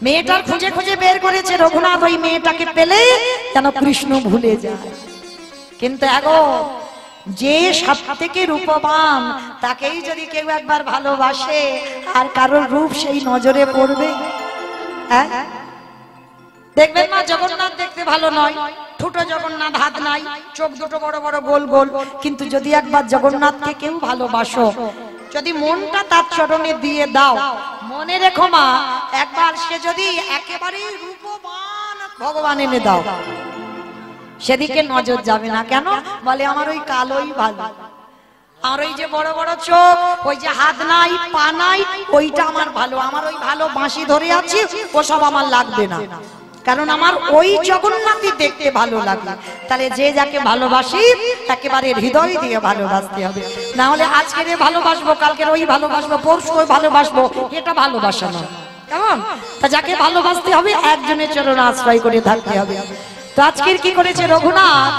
মেয়েটার খুঁজে খুঁজে বের করেছে রঘুনাথ, ওই মেয়েটাকে পেলে যেন কৃষ্ণ ভুলে যায়। কিন্তু এখন যে সব থেকে রূপবান তাকেই যদি কেউ একবার ভালোবাসে, আর কারোর রূপ সেই নজরে পড়বে? হ্যাঁ, দেখবেন মা জগন্নাথ দেখতে ভালো নয়, ছোটো জগন্নাথ, হাত নাই, চোখ দুটো বড় বড় গোল গোল, কিন্তু যদি একবার জগন্নাথকে কেউ ভালোবাসো, যদি মনটা তার চরণে দিয়ে দাও, মনে রেখো মা, একবার সে যদি একেবারে রূপবান ভগবান এনে দাও, সেদিকে নজর যাবে না। কেন বলে? আমার ওই কালোই ভালো, আর ওই যে বড় বড় চোখ, ওই যে হাত নাই পা নাই, ওইটা আমার ভালো। আমার ওই ভালো বাঁশি ধরে আছি, ওসব আমার লাগবে না, কারণ আমার ওই জগন্নাথই দেখতে ভালো লাগে। তাহলে যে যাকে ভালোবাসি একেবারে হৃদয় দিয়ে ভালোবাসতে হবে, না হলে আজকের ভালোবাসবো, কালকের ওই ভালোবাসবো, পরশু ওই ভালোবাসবো, এটা ভালোবাসা নয়। কেমন? তা যাকে ভালোবাসতে হবে একজনের চরণ আশ্রয় করে থাকতে হবে। তো আজকের কি করেছে রঘুনাথ?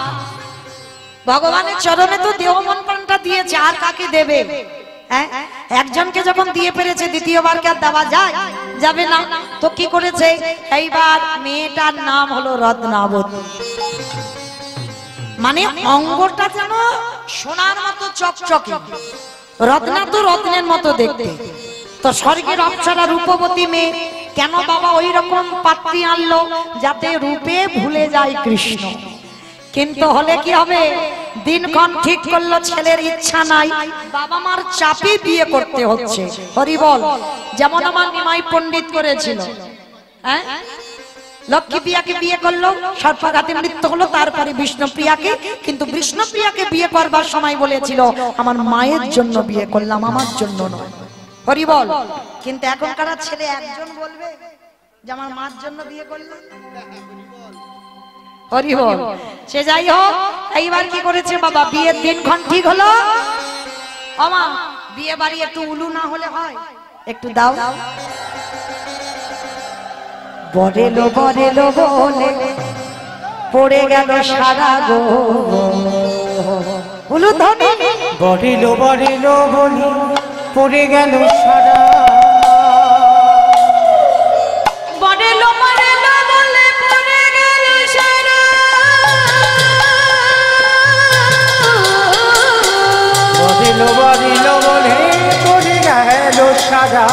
ভগবানের চরণে তো দেহ মন প্রাণটা দিয়েছে, আর কাকে দেবে? হ্যাঁ, একজনকে যখন দিয়ে পেরেছে দ্বিতীয়বার কি আর দেওয়া যায়? যাবে না। তো কি করেছে? এইবার মেয়েটার নাম হলো রত্নাবতী, মানে অঙ্গটা যেন সোনার মতো চকচকে, রত্না তো রত্নের মতো দেখতে। তো স্বর্গের অপ্সরা রূপবতী মেয়ে, কেন বাবা ওই রকম পাত্রী আনলো? যাতে রূপে ভুলে যায় কৃষ্ণ। কিন্তু হলে কি হবে? দিনক্ষণ ঠিক করলো, ছেলের ইচ্ছা নাই, বাবা মার চাপে বিয়ে করতে হচ্ছে। হরি বল। যেমন আমার নিমাই পণ্ডিত করেছিল, হ্যাঁ, লক্ষ্মী প্রিয়াকে বিয়ে করলো, সর্পাঘাতে মৃত্যু হলো, তারপরে বিষ্ণুপ্রিয়াকে। কিন্তু বিষ্ণুপ্রিয়াকে বিয়ে করবার সময় বলেছিল আমার মায়ের জন্য বিয়ে করলাম, আমার জন্য নয়। হরি বল। কিন্তু এখনকার ছেলে একজন বলবে যে আমার মার জন্য বিয়ে করলাম। হরি বল। সে যাই হোক, এইবার কি করেছে বাবা? বিয়ের দিনক্ষণ ঠিক হলো, আমা বিয়ে বাড়ি একটু উলু না হলে হয়? একটু দাও। বরেলো বরেলো বলে পড়ে গেল সারা গো, উলু ধ্বনি। বরেলো বরেলো বলে পড়ে গেল সারা, বরেলো বরেলো বলে পড়ে গেল সারা, বরেলো বরেলো বলে পড়ে গেল সারা।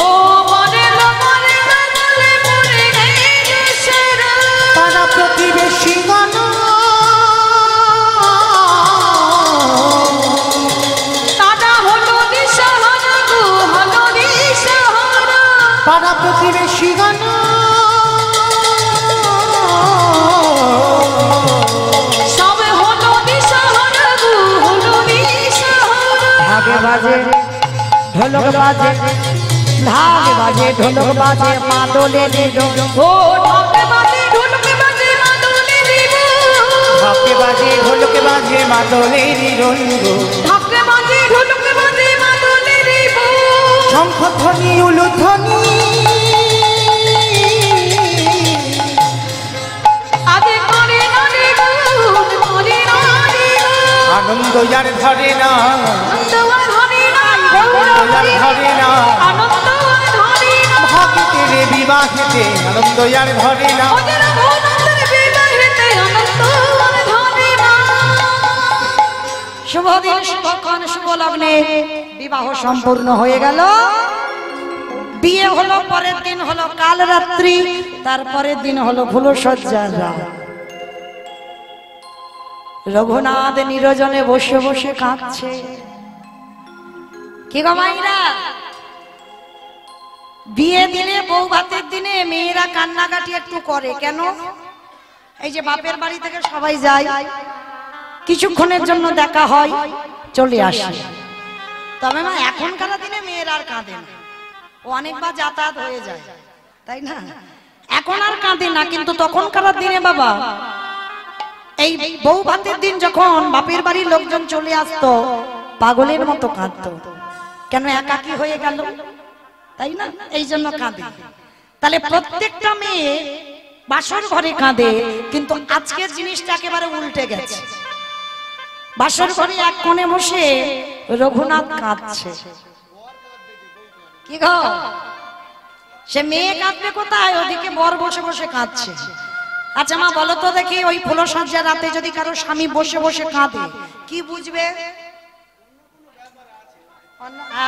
ও বরেলো বরেলো বলে পড়ে গেল সারা, তারা প্রতিবেশী গণ দাদা হলো দিশাহারা গো, হলো দিশাহারা, পাড়া প্রতিবেশী গণ সব হলো দিশাহারা গো, হলো দিশাহারা। ঢাকে বাজে ঢোলক বাজে, ঢাক বাজে ঢোলক বাজে, মাদলে দিলো। ও ঢাকে বাজে ঢোলকে বাজে মাদলে দিব, ঢাকে বাজে ঢোলকে বাজে মাদলের রঙ্গ, ঢাকে বাজে ঢোলকে বাজে মাদলে দিব, শঙ্খ ধ্বনি উলুধ্বনি আগে করে নারে গুণ, করে নারে গুণ, আনন্দ যার ধরে না, আনন্দ আর ধরে না, আনন্দ যার ধরে না, আনন্দ আর ধরে না, ভাগিতে বিবাহেতে আনন্দ যার ধরে না। ওদের ভগবানের বিবাহেতে আনন্দ আর ধরে না। শুভ দিন, শুভক্ষণ, শুভ লগ্নে বিবাহ সম্পূর্ণ হয়ে গেল। বিয়ে হলো, পরের দিন হলো কাল রাত্রি, তারপরের দিন হলো ফুলসজ্জার রাত। রঘুনাথ নিরজনে বসে বসে কাঁদছে। কি গো মাইরা, বিয়ে দিনে বউ ভাতের দিনে মেয়েরা কান্নাকাটি একটু করে কেন? এই যে বাপের বাড়ি থেকে সবাই যায়, কিছুক্ষণের জন্য দেখা হয়, চলে আসে। তবে মা এখনকার দিনে মেয়েরা আর কাঁদে না, ও অনেকবার যাতায়াত হয়ে যায়, তাই না? এখন আর কাঁদে না, কিন্তু তখনকার দিনে বাবা এই বউ ভাতের দিন যখন বাপের বাড়ির লোকজন চলে আসতো, পাগলের মতো কাঁদতো। কেন? একাকী হয়ে গেল, তাই না? এই জন্য কাঁদে। তাহলে প্রত্যেকটা মেয়ে বাসর ঘরে কাঁদে, কিন্তু আজকের জিনিসটা একেবারে উল্টে গেছে। বাসর ঘরে এক কোণে বসে রঘুনাথ কাঁদছে। কি গো, সে মেয়ে কাঁদবে কোথায়? ওদিকে বর বসে বসে কাঁদছে। আচ্ছা মা বলো তো দেখি, ওই ফুলসজ্জা রাতে যদি কারো স্বামী বসে বসে কাঁদে, কি বুঝবে?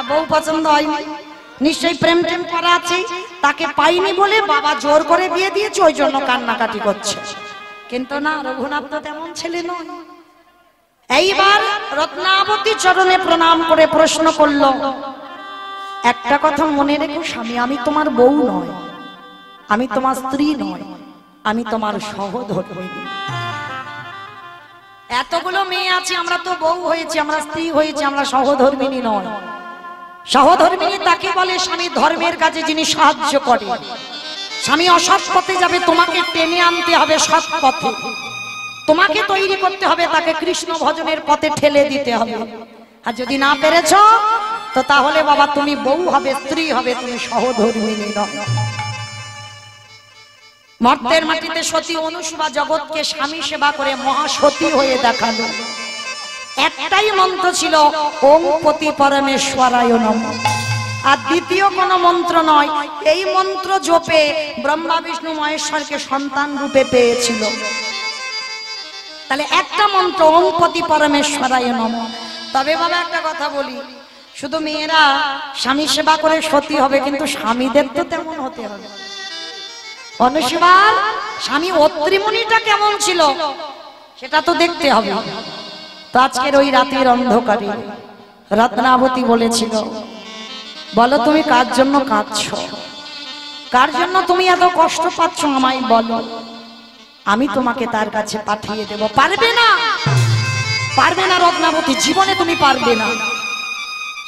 বউ পছন্দ হয়নি, নিশ্চয়ই প্রেম টেম করা আছে, তাকে পাইনি বলে বাবা জোর করে বিয়ে দিয়েছে, ওই জন্য কান্নাকাটি করছে। কিন্তু না, রঘুনাথ তো তেমন ছেলে নয়। এইবার রত্নাবতী চরণে প্রণাম করে প্রশ্ন করলো, একটা কথা মনে রেখো স্বামী, আমি তোমার বউ নয়, আমি তোমার স্ত্রী নয়, আমি তোমার সহধর্মিণী। এতগুলো মেয়ে আছে, আমরা তো বউ হয়েছি, আমরা স্ত্রী হয়েছি, আমরা সহধর্মিণী নয়। সহধর্মিণী তাকে বলে স্বামী ধর্মের কাজে যিনি সাহায্য করে। স্বামী অসৎ পথে যাবে, তোমাকে টেনে আনতে হবে সৎ পথে, তোমাকে তৈরি করতে হবে, তাকে কৃষ্ণ ভজনের পথে ঠেলে দিতে হবে। আর যদি না পেরেছ তো তাহলে বাবা তুমি বউ হবে, স্ত্রী হবে, তুমি সহধর্মিণী নয়। মর্তের মাটিতে সতী অনুসুয়া জগৎকে স্বামী সেবা করে মহাসতী হয়ে দেখালো। একটাই মন্ত্র ছিল, ওম পতি পরমেশ্বরায় নমঃ। আর দ্বিতীয় কোন মন্ত্র নয়, এই মন্ত্র জপে ব্রহ্মা বিষ্ণু মহেশ্বরকে সন্তান রূপে পেয়েছিল। তাহলে একটা মন্ত্র, ওম পতি পরমেশ্বরায় নমঃ। তবে বাবা একটা কথা বলি, শুধু মেয়েরা স্বামী সেবা করে সতী হবে, কিন্তু স্বামীদের তো তেমন হতে হবে। অনুসুয়ার স্বামী অত্রিমুনিটা কেমন ছিল সেটা তো দেখতে হবে। তো আজকের ওই রাতের অন্ধকারে রত্নাবতী বলেছিল, বলো তুমি কার জন্য কাঁদছো, কার জন্য তুমি এত কষ্ট পাচ্ছ, আমায় বলো, আমি তোমাকে তার কাছে পাঠিয়ে দেব। পারবে না, পারবে না রত্নাবতী, জীবনে তুমি পারবে না।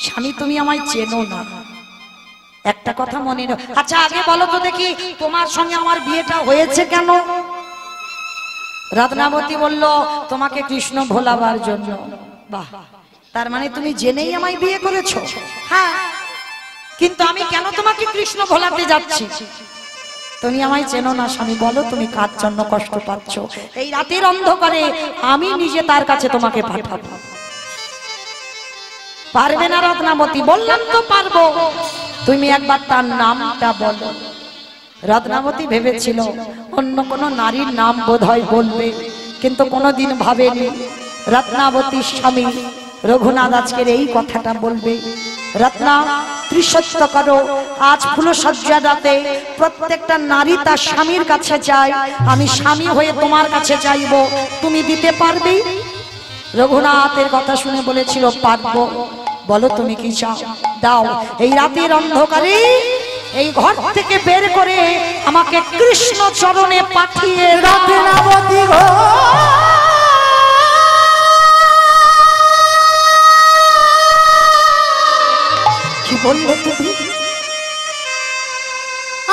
স্বামী তুমি আমায় চেনো না, একটা কথা মনে রাখো। আচ্ছা আগে বলো তো দেখি, তোমার সঙ্গে আমার বিয়েটা হয়েছে কেন? রত্নাবতী বলল, তোমাকে কৃষ্ণ ভোলাবার জন্য। বাহ, তার মানে তুমি জেনেই আমায় বিয়ে করেছো? হ্যাঁ, কিন্তু আমি কেন তোমাকে কৃষ্ণ ভোলাতে যাচ্ছি? তুমি আমায় চেনো না স্বামী, বলো তুমি কার জন্য কষ্ট পাচ্ছ? এই রাতের অন্ধকারে আমি নিজে তার কাছে তোমাকে পাঠাবো। পারবে না রত্নাবতী? বললাম তো পারবো, তুমি একবার তার নামটা বলো। রত্নাবতী ভেবেছিল অন্য কোন নারীর নাম বোধহয় বলবে, কিন্তু কোনোদিন ভাবেনি রত্নাবতীর স্বামী রঘুনাথ আজকের এই কথাটা বলবে। রত্না, ত্রিসত্য করো, আজ ফুলসজ্জা রাতে প্রত্যেকটা নারী তার স্বামীর কাছে চায়, আমি স্বামী হয়ে তোমার কাছে চাইব, তুমি দিতে পারবে? রঘুনাথের কথা শুনে বলেছিল, পারবো। বলো তুমি কি চাও, দাও। এই রাতের অন্ধকারে এই ঘর থেকে বের করে আমাকে কৃষ্ণ চরণে পাঠিয়ে রত্নাবতী গো, কি বললো তুমি?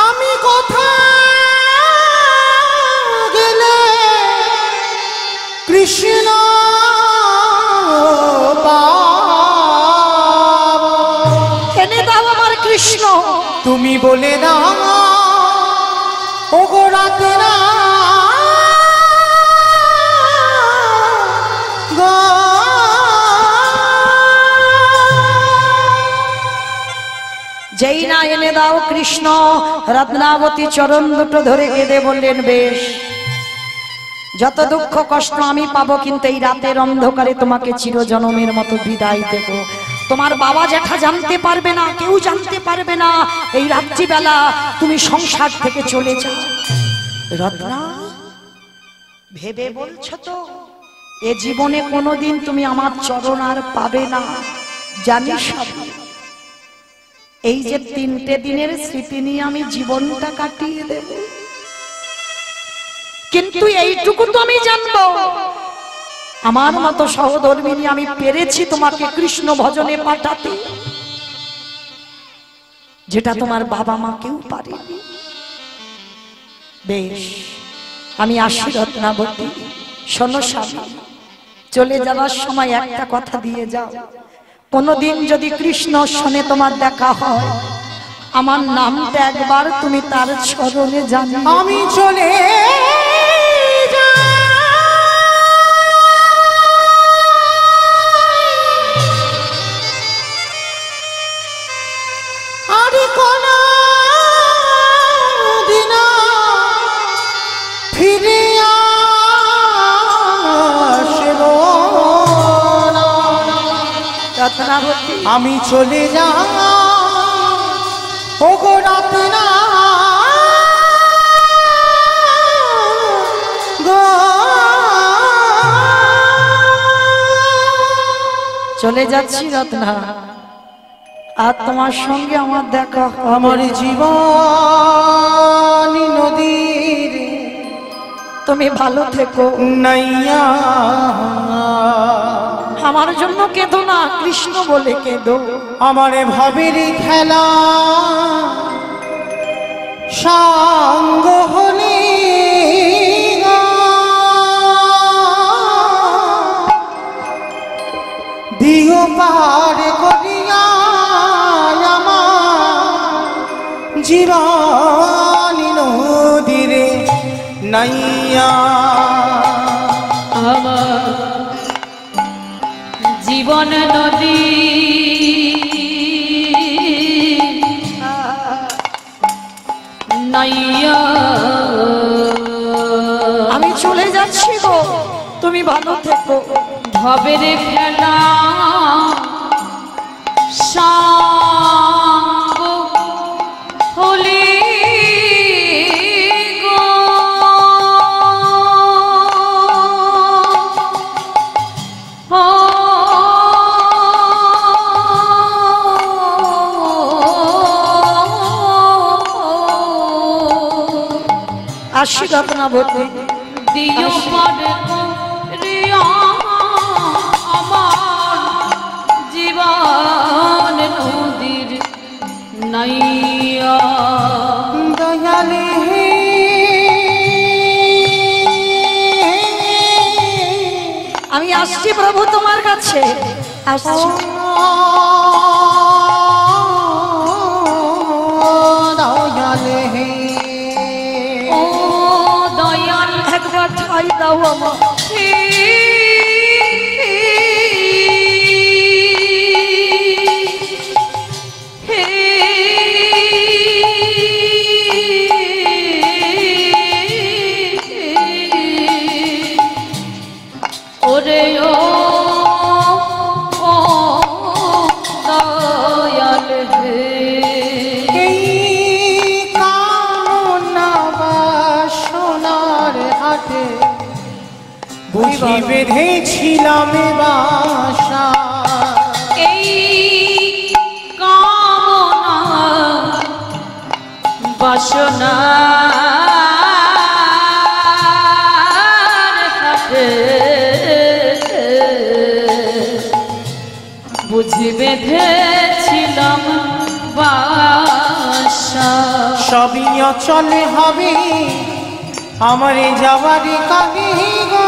আমি কোথায় গেলে কৃষ্ণ এনে দাও আমার কৃষ্ণ। তুমি বলে দাও ও গো রাতেরা গো, যেই না এনে দাও কৃষ্ণ, রত্নাবতী চরণ দুটো ধরে কেঁদে বললেন, বেশ, যত দুঃখ কষ্ট আমি পাবো, কিন্তু এই রাতের অন্ধকারে তোমাকে চিরজনমের মতো বিদায় দেব। তোমার বাবা জ্যাঠা জানতে পারবে না, কেউ জানতে পারবে না, এই রাত্রিবেলা তুমি সংসার থেকে চলে যাও। রত্না, ভেবে বলছো তো এ জীবনে কোনোদিন তুমি আমার চরণ আর পাবে না, জানিস সবই। এই যে 3টে দিনের স্মৃতি নিয়ে আমি জীবনটা কাটিয়ে দেব, কিন্তু এইটুকু তো আমি জানবো, আমার মতো সহধর্মিনী আমি পেরেছি তোমাকে কৃষ্ণ ভজনে পাঠাতে, যেটা তোমার বাবা মা কেউ পারেনি। বেশ, আমি আসি রত্নাবতী। শোনো স্বামী, চলে যাওয়ার সময় একটা কথা দিয়ে যাও, কোনদিন যদি কৃষ্ণ শোনে তোমার দেখা হয়, আমার নামটা একবার তুমি তার চরণে জানি। আমি চলে আরে কোন দিন ফিরে আসব না। রত্নাবতী, আমি চলে যাই ওগো রত্না গো। চলে যাচ্ছি রত্না, আর তোমার সঙ্গে আমার দেখা হবে। আমার জীবন নদীর তুমি ভালো থেকো, নাইয়া আমার জন্য কেঁদো না, কৃষ্ণ বলে কেঁদো। আমার ভাবের খেলা সঙ্গ হলে দিও পার করিয়া আমার জীবন নদীরে নাইয়া। আমার জীবন নদী নাইয়া, আমি চলে যাচ্ছি গো, তুমি ভালো থেকো। ভবের খেলা সাঙ্গ হলি গো, ও আসি রত্নাবতী। দিও পার করিয়া আমার জীবন নদীর নাইয়া। দয়ালে আমি আসছি প্রভু তোমার কাছে, আসছি। দয়ালে ও দয়াল একবার ঠাই দাও আমার। হে, হে, ওরে ও দয়াল হে, এই কামনা বাসনার হাতে বুঝি বেঁধেছিলাম বাসা। এই কামনা বাসনা বুঝি বেঁধেছিলাম বাসা। সবই অচলে হবে আমার যাওয়ারি কানে গো,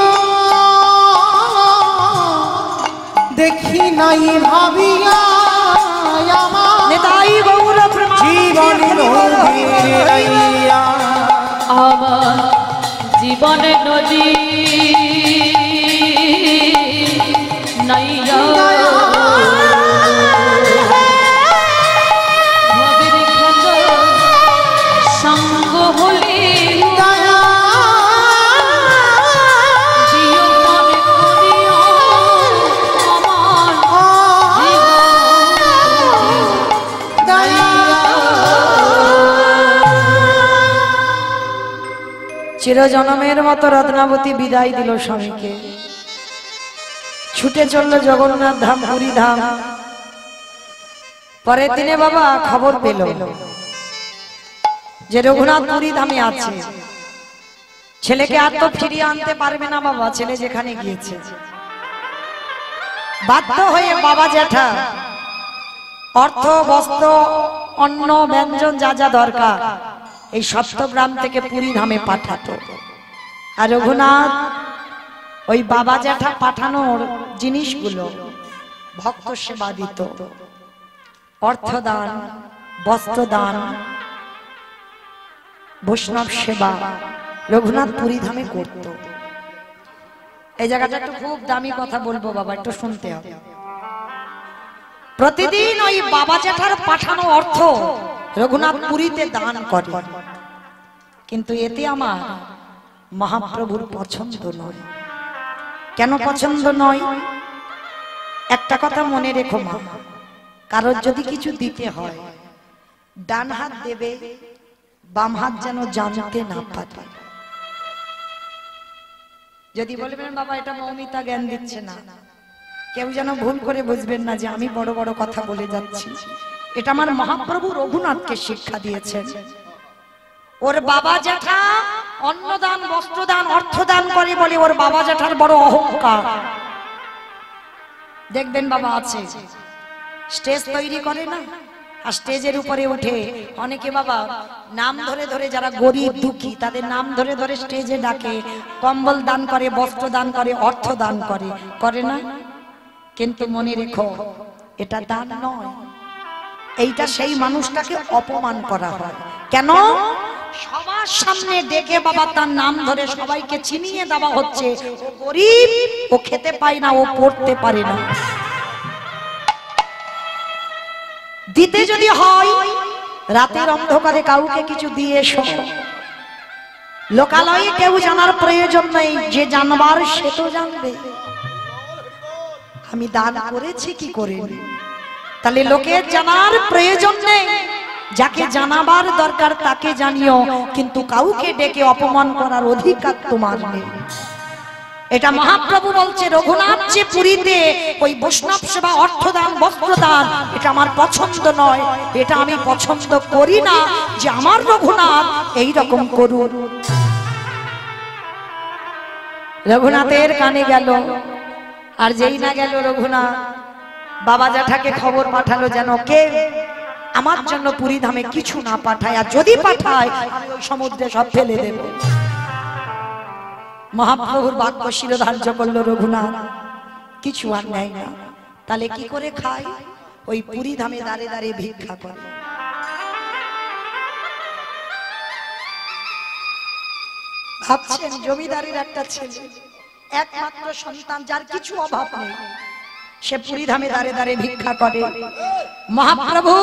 দেখি নাই ভাবিয়া আমার নেতাই গৌর জীবন নদীর নাইয়া। আমার জীবন নদী নাইয়া, ভবের খেলা সঙ্গ হলি দিও পার করিয়া আমার চিরজনমের মতো রত্নাবতী বিদায় দিল স্বামীকে। ছুটে চললো জগন্নাথ ধাম, পুরী ধাম। পরের দিনে বাবা খবর পেল যে রঘুনাথ পুরী ধামে আছে। ছেলেকে আর তো ফিরিয়ে আনতে পারবে না বাবা, ছেলে যেখানে গিয়েছে। বাধ্য হয়ে বাবা জ্যাঠা অর্থ, বস্ত্র, অন্ন, ব্যঞ্জন যা যা দরকার এই সপ্তগ্রাম থেকে পুরী ধামে পাঠাতো। আর রঘুনাথ ওই বাবা জ্যাঠা পাঠানোর জিনিসগুলো ভক্ত সেবা দিত, অর্থদান, বস্ত্রদান, বৈষ্ণব সেবা রঘুনাথ পুরী ধামে করত। এই জায়গাটা একটু খুব দামি কথা বলবো বাবা, একটু শুনতে হবে। প্রতিদিন ওই বাবা জ্যাঠার পাঠানো অর্থ রঘুনাথ পুরীতে দান করে, কিন্তু এতে আমার মহাপ্রভুর পছন্দ নয়। কেন পছন্দ নয়? একটা কথা মনে রেখো মা, কারোর যদি কিছু দিতে হয় ডান হাত দেবে, বাম হাত যেন জানতে না পারে। যদি বলবেন বাবা এটা মৌমিতা জ্ঞান দিচ্ছে না, কেউ যেন ভুল করে বুঝবেন না যে আমি বড় বড় কথা বলে যাচ্ছি। এটা আমার মহাপ্রভু রঘুনাথকে শিক্ষা দিয়েছেন। ওর বাবা জ্যাঠা অন্নদান, বস্ত্রদান, অর্থদান করে বলে ওর বাবা জ্যাঠার বড় অহংকার। দেখবেন বাবা আছে স্টেজ তৈরি করে না, আর স্টেজের উপরে উঠে অনেকে বাবা নাম ধরে ধরে, যারা গরিব দুঃখী তাদের নাম ধরে ধরে স্টেজে ডাকে, কম্বল দান করে, বস্ত্র দান করে, অর্থ দান করে, করে না? কিন্তু মনে রেখো এটা দান নয়, এইটা সেই মানুষটাকে অপমান করা হয়। কেন? সবার সামনে ডেকে বাবা তার নাম ধরে সবাইকে চিনিয়ে দেওয়া হচ্ছে ও গরিব, ও খেতে পায় না, ও পড়তে পারে না। দিতে যদি হয় রাতের অন্ধকারে কাউকে কিছু দিয়ে এসো, লোকালয়ে কেউ জানার প্রয়োজন নেই, যে জানবার সে তো জানবে আমি দান করেছি কি করিনি। তাহলে লোকের জানার প্রয়োজন নেই, যাকে জানাবার দরকার তাকে জানিও, কিন্তু কাউকে ডেকে অপমান করার অধিকার তোমার নেই। এটা মহাপ্রভু বলছে রঘুনাথ যে পুরীতে ওই বৈষ্ণব সেবা, অর্থদান, বস্ত্রদান এটা আমার পছন্দ নয়, এটা আমি পছন্দ করি না যে আমার রঘুনাথ এই রকম করুন। রঘুনাথের কানে গেল, আর যেই না গেল রঘুনাথ বাবা জ্যাঠাকে খবর পাঠালো যেন কে আমার জন্য পুরী ধামে কিছু না পাঠায়, আর যদি পাঠায় আমি ওই সমুদ্রে সব ফেলে দেব। মহাপ্রভুর বাক্য শিরোধার্য করলো রঘুনাথ কিছু আর নেয় না। তাহলে কি করে খায়? ওই পুরী ধামে দাঁড়ে দাঁড়িয়ে ভিক্ষা করে। ভাবছেন জমিদারের একটা ছেলে, একমাত্র সন্তান, যার কিছু অভাব নেই, সে পুরী ধামে দাঁড়ে দাঁড়িয়ে ভিক্ষা করে। মহাপ্রভু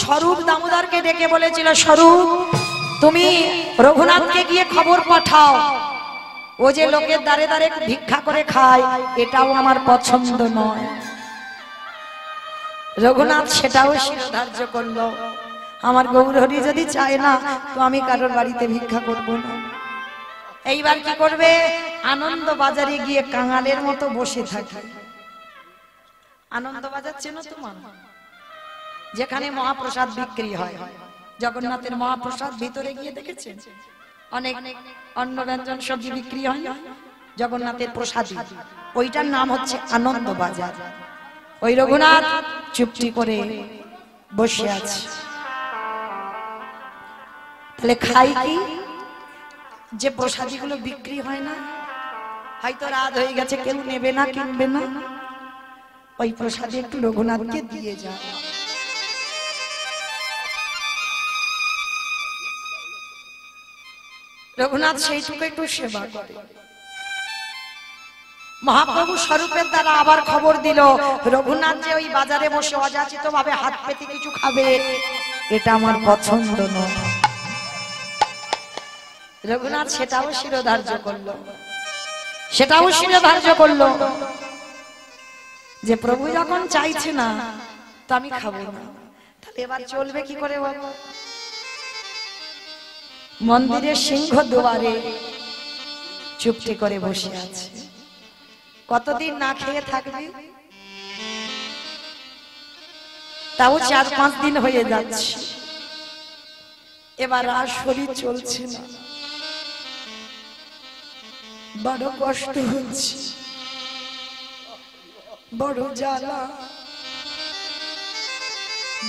স্বরূপ দামোদরকে ডেকে বলেছিল, স্বরূপ তুমি রঘুনাথকে গিয়ে খবর পাঠাও, ও যে লোকের দাঁড়ে দাঁড়ে ভিক্ষা করে খায় এটাও আমার পছন্দ নয়। রঘুনাথ সেটাও শিরোধার্য করলো, আমার গৌরহরি যদি চায় না তো আমি কারোর বাড়িতে ভিক্ষা করব না। এইবার কি করবে? আনন্দ বাজারে গিয়ে কাঙালের মতো বসে থাকে। আনন্দ বাজার চেনো তোমার? যেখানে মহাপ্রসাদ বিক্রি হয়, জগন্নাথের মহাপ্রসাদ, ভিতরে গিয়ে দেখেছেন অনেক অন্ন ব্যঞ্জন সবজি বিক্রি হয় না, জগন্নাথের প্রসাদী, ওইটার নাম হচ্ছে আনন্দ বাজার। ওই রঘুনাথ চুপটি করে বসে আছে। তাহলে খাই কি? যে প্রসাদীগুলো বিক্রি হয় না, হয়তো রাত হয়ে গেছে, কেউ নেবে না, কিনবে না, ওই প্রসাদে একটু রঘুনাথকে দিয়ে যায়। রঘুনাথ সেইটুকু একটু সেবা করে। মহাপ্রভু স্বরূপের দ্বারা আবার খবর দিল রঘুনাথ যে ওই বাজারে বসে অযাচিত ভাবে হাত পেতে কিছু খাবে, এটা আমার পছন্দ নয়। রঘুনাথ সেটাও শিরোধার্য করলো, যে প্রভু যখন চাইছে না তো আমি খাবো না। তাহলে এবার চলবে কি করে বাবা? মন্দিরের সিংহ দুয়ারে চুপটি করে বসে আছে। কতদিন না খেয়ে থাকবি? তাও 4-5 দিন হয়ে যাচ্ছে, এবার আর শরীর চলছে না, বড় কষ্ট হচ্ছে, বড় জ্বালা,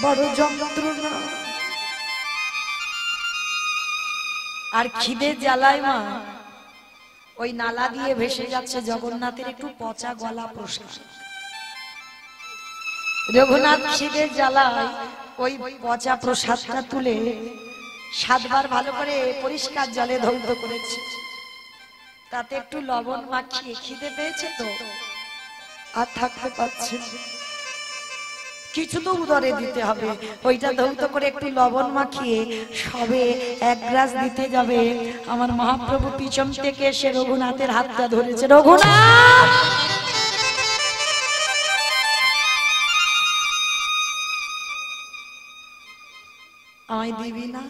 বড় যন্ত্রণা। আর খিদে জ্বালায় মা ওই নালা দিয়ে ভেসে যাচ্ছে জগন্নাথের একটু পচা গলা প্রসাদ। রঘুনাথ খিদে জ্বালায় ওই পচা প্রসাদটা তুলে 7 বার ভালো করে পরিষ্কার জলে ধৌত করেছে, তাতে একটু লবণ মাখিয়ে, খিদে পেয়েছে তো আর থাকতে পারছে না, কিছু তো উদরে দিতে হবে, ওইটা ধৌত করে একটু লবণ মাখিয়ে সবে 1 গ্লাস দিতে যাবে, আমার মহাপ্রভু পিছন থেকে এসে রঘুনাথের হাতটা ধরেছে। রঘুনাথ, আমায় দিবি না?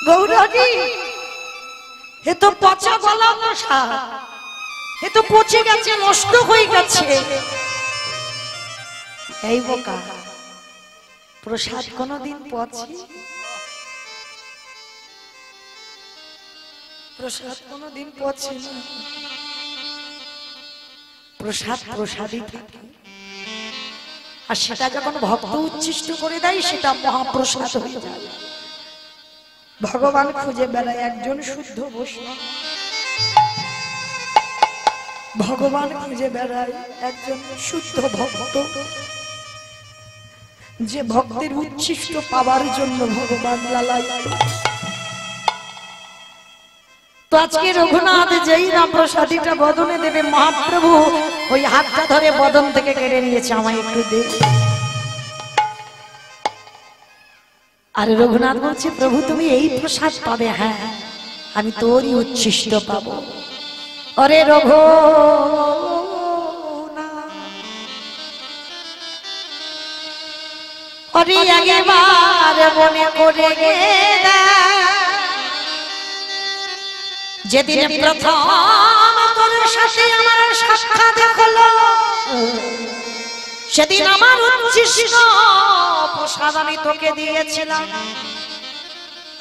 গৌরী, এ তো পচা গলা প্রসাদ, এ তো পচে গেছে, নষ্ট হয়ে গেছে। এই বোকা, প্রসাদ কোনদিন পচে? প্রসাদ কোনদিন পচে না, প্রসাদ প্রসাদই থাকে। আর সেটা যখন ভক্ত উচ্ছিষ্ট করে দেয় সেটা মহাপ্রসাদ হয়ে যায়। ভগবান খুঁজে বেড়ায় একজন শুদ্ধ বৈষ্ণব, ভগবান খুঁজে বেড়ায় একজন শুদ্ধ ভক্ত, যে ভক্তের উচ্ছিষ্ট পাওয়ার জন্য ভগবান লালায়িত। তো আজকে রঘুনাথ যেই না প্রসাদীটা বদনে দেবে, মহাপ্রভু ওই হাতটা ধরে বদন থেকে কেড়ে নিয়েছে, আমায় একটু দে। আর রঘুনাথ বলছে, প্রভু তুমি এই প্রসাদ পাবে? হ্যাঁ, আমি তোরই উচ্ছিষ্ট পাবো। অরে রঘু, অরে একবার মনে করে গেলা, যেদিন প্রথম তোর সাথে আমার সাক্ষাৎ হলো, সেদিন আমার উচ্ছিষ্ট প্রসাদ আমি তোকে দিয়েছিলাম।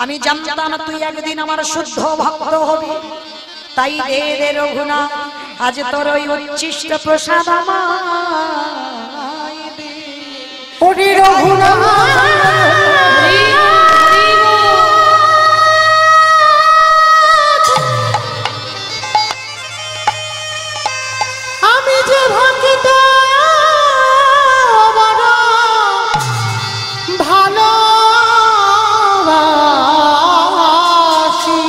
আমি জানতাম তুই একদিন আমার শুদ্ধ ভক্ত হবি, তাই দে রে রঘুনাথ, আজ তোর ওই উচ্ছিষ্ট প্রসাদ আমায় দে। ওরে রঘুনাথ, আমি যে ভক্ত বড় ভালোবাসি,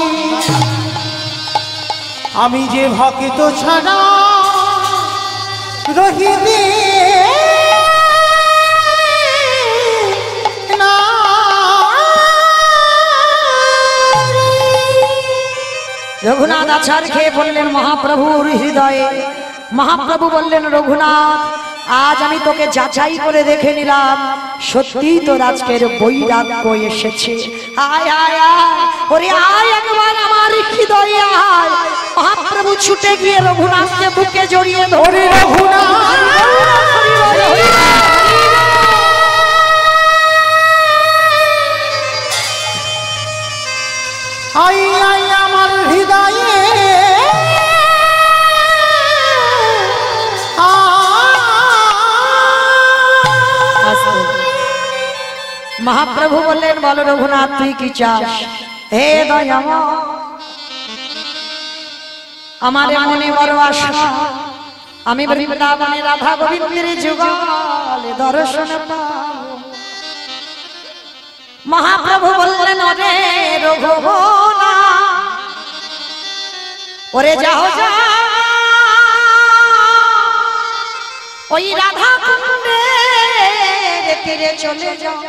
আমি যে ভক্ত ছাড়া রহিতে না। রঘুনাথ আছাড় খেয়ে বললেন মহাপ্রভুর হৃদয়ে। মহাপ্রভু বললেন, রঘুনাথ, আজ আমি তোকে যাচাই করে দেখে নিলাম, সত্যি তোর আজকের বৈরাগ্য এসেছে। আয় আয় আয়, ওরে আয় একবার আমার হৃদয়ে আয়। মহাপ্রভু ছুটে গিয়ে রঘুনাথকে বুকে জড়িয়ে ধরে, রঘুনাথ আয় আয় আমার হৃদয়ে মহাপ্রভু বললেন, বলো রঘুনাথ তুই কি চাস? হে দয়াময়, আমার মনে বড় আশা, আমি বৃন্দাবনে রাধা গোবিন্দের যুগলে দর্শন পাবো। মহাপ্রভু বললেন, ওরে রঘুনাথ, ওরে যাও যা, ওই রাধা কুণ্ডের তীরে চলে যাও।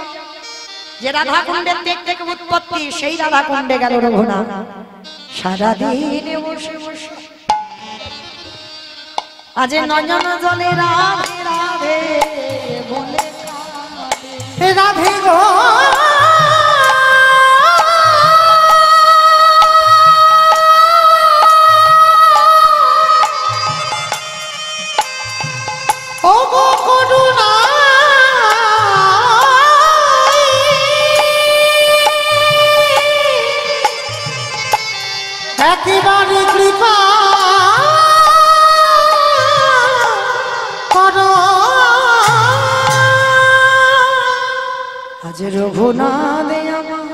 যে রাধা কুণ্ডের থেকে উৎপত্তি, সেই রাধা কুণ্ডে গেল রঘুনাথ। সারাদিন বসে বসে আজ নয়ন জলে রাধে রাধে বলে রাধে গো, ও গো করুণা একেবারে কৃপা করো আজ রঘুনাথে আমার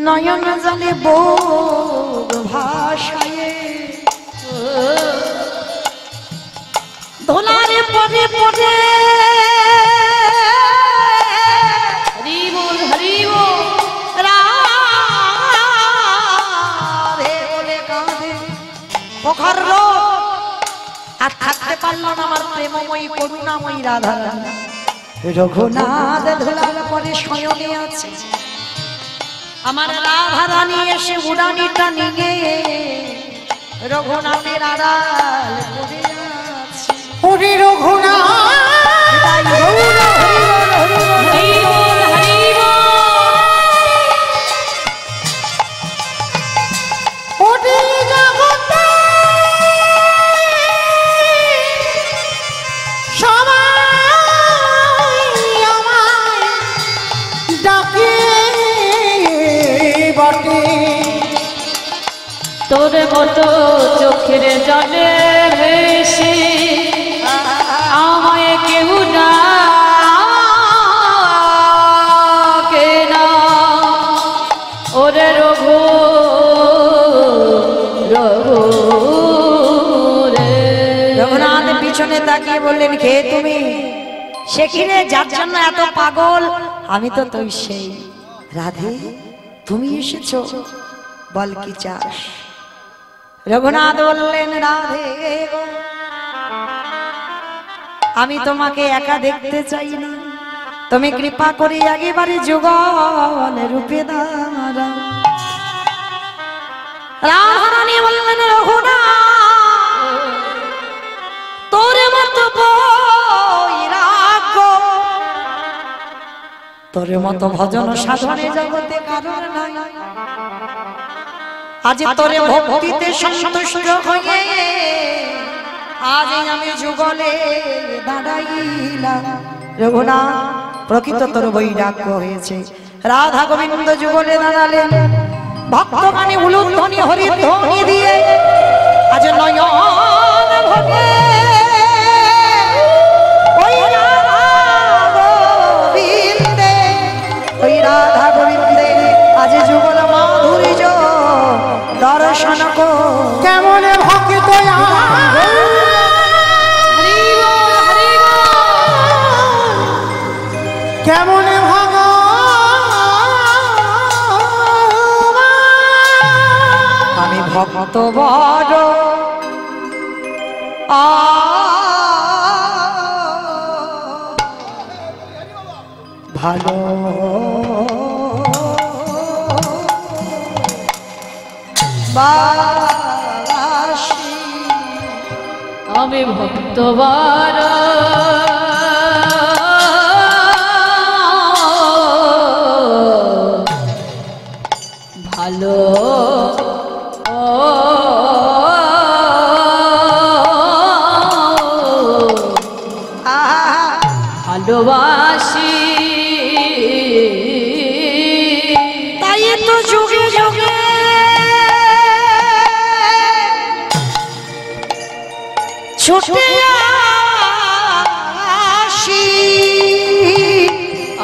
নয়ন জলে বোধ ভাষায় ধোলারে পরে পরে হরি বল হরি বল রাধে বলে কাঁদে পোখর রোগ আর থাকতে পারলো না আমার প্রেমময়ী করুণাময়ী রাধা রঘুনাথ ধোলার পরে শয়নে আছে আমার রাধা রানী এসে উড়ানিটা নিয়ে রঘুনাথের আড়াল করে আছে ওরে রঘুনাথ হরি বল হরি বল ওরে জগতে সবাই আমায় ডাকে বটে তোর মতো চোখের জলে ভেসে আমায় কেউ ডাকে না ওরে রঘু রঘু রে রঘুনাথ পিছনে তাকিয়ে বললেন কে তুমি সে কি রে যার জন্য এত পাগল আমি তো তুই সেই রাধে তুমি এসেছো বল কি চাস রঘুনাথ বললেন রাধে গো, আমি তোমাকে একা দেখতে চাই না তুমি কৃপা করে একেবারে যুগল রূপে দাঁড়াও রাধারানী বললেন রঘুনাথ তোর মতো বৈরাগ্য তোর মতো ভজন সাধনে জগতে কারণ নাই আজ তোর ভক্তিতে সন্তুষ্ট হয়ে আজ আমি যুগলে দাঁড়াইলাম রঘুনাথ প্রকৃত তোর বৈরাগ্য হয়েছে রাধা গোবিন্দ যুগলে দাঁড়ালেন ভক্তগণে উলুধ্বনি হরিধ্বনি দিয়ে আজ নয়ন ভোগে ওই রাধা গোবিন্দে ওই রাধা গোবিন্দে আজ যুগল মাধুর্য দর্শন কো কেমন ভক্ত হরি বল হরি বল কেমন আমি ভক্ত বড় ভালো বাসি আমি ভক্তবার ভালো ভালোবাসি তাই তো যুগে যুগে ছুটে আসি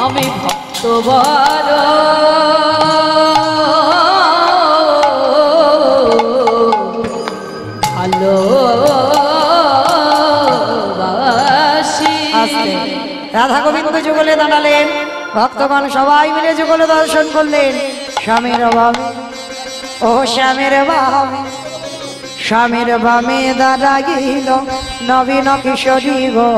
আমি ভক্তবার ভালোবাসি রাধা গোবিন্দ যুগলে দাঁড়ালেন ভক্তগণ সবাই মিলে যুগলে দর্শন করলেন স্বামীর বামে ও স্বামীর বামে স্বামীর বামে দাঁড়াইল নবীন কিশোরী গো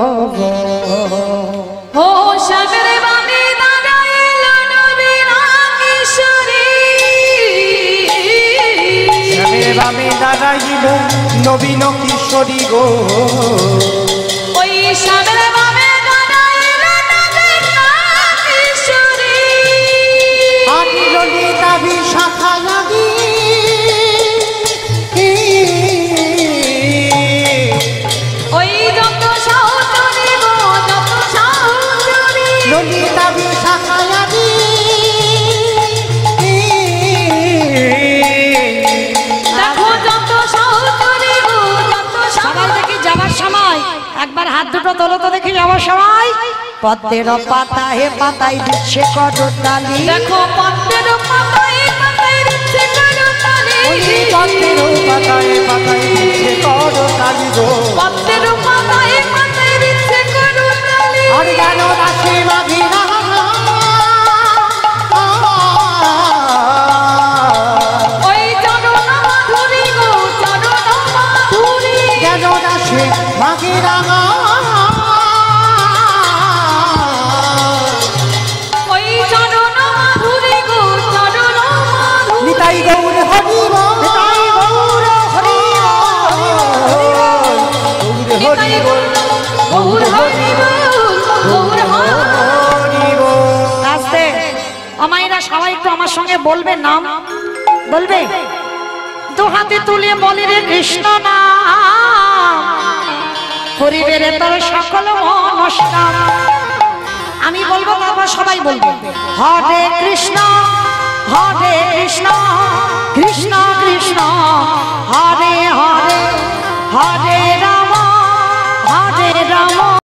ও স্বামীর বামে দাঁড়াইল নবীন কিশোরী স্বামীর বামে দাঁড়াইল নবীন কিশোরী গো ওই স্বামীর বামে দাঁড়াইল নবীন কিশোরী আমি ললিতা বিশাখা লাগি ওই একবার হাত দুটো তোলো তো দেখি আমার সবাই। পদ্মের পাতায় পাতায় দিচ্ছে করতালি, দেখো পদ্মের পাতায় পাতায় দিচ্ছে করতালি, পদ্মের পাতায় পাতায় দিচ্ছে করতালি গো, পদ্মের পাতায় পাতায় দিচ্ছে করতালি। আর যেন রাশি মাঘিরা ওই চরণ মাধুরী গো চরণ মাধুরী, যেন রাশি মাঘিরা ওই চরণ মাধুরী গো চরণ মাধুরী। নিতাই গৌর হরি বল, নিতাই গৌর হরি বল, গৌর হরি বল, গৌর হরি বল, গৌর হরি বল। আস্তে আমাইরা সবাই একটু আমার সঙ্গে বলবে, নাম বলবে, দু হাতে তুলে বলে রে কৃষ্ণ নাম, করিবে রে তোর সকল মনস্কাম। আমি বলবো তারপর সবাই বলবে, হরে কৃষ্ণ কৃষ্ণ কৃষ্ণ হরে হরে, হরে রাম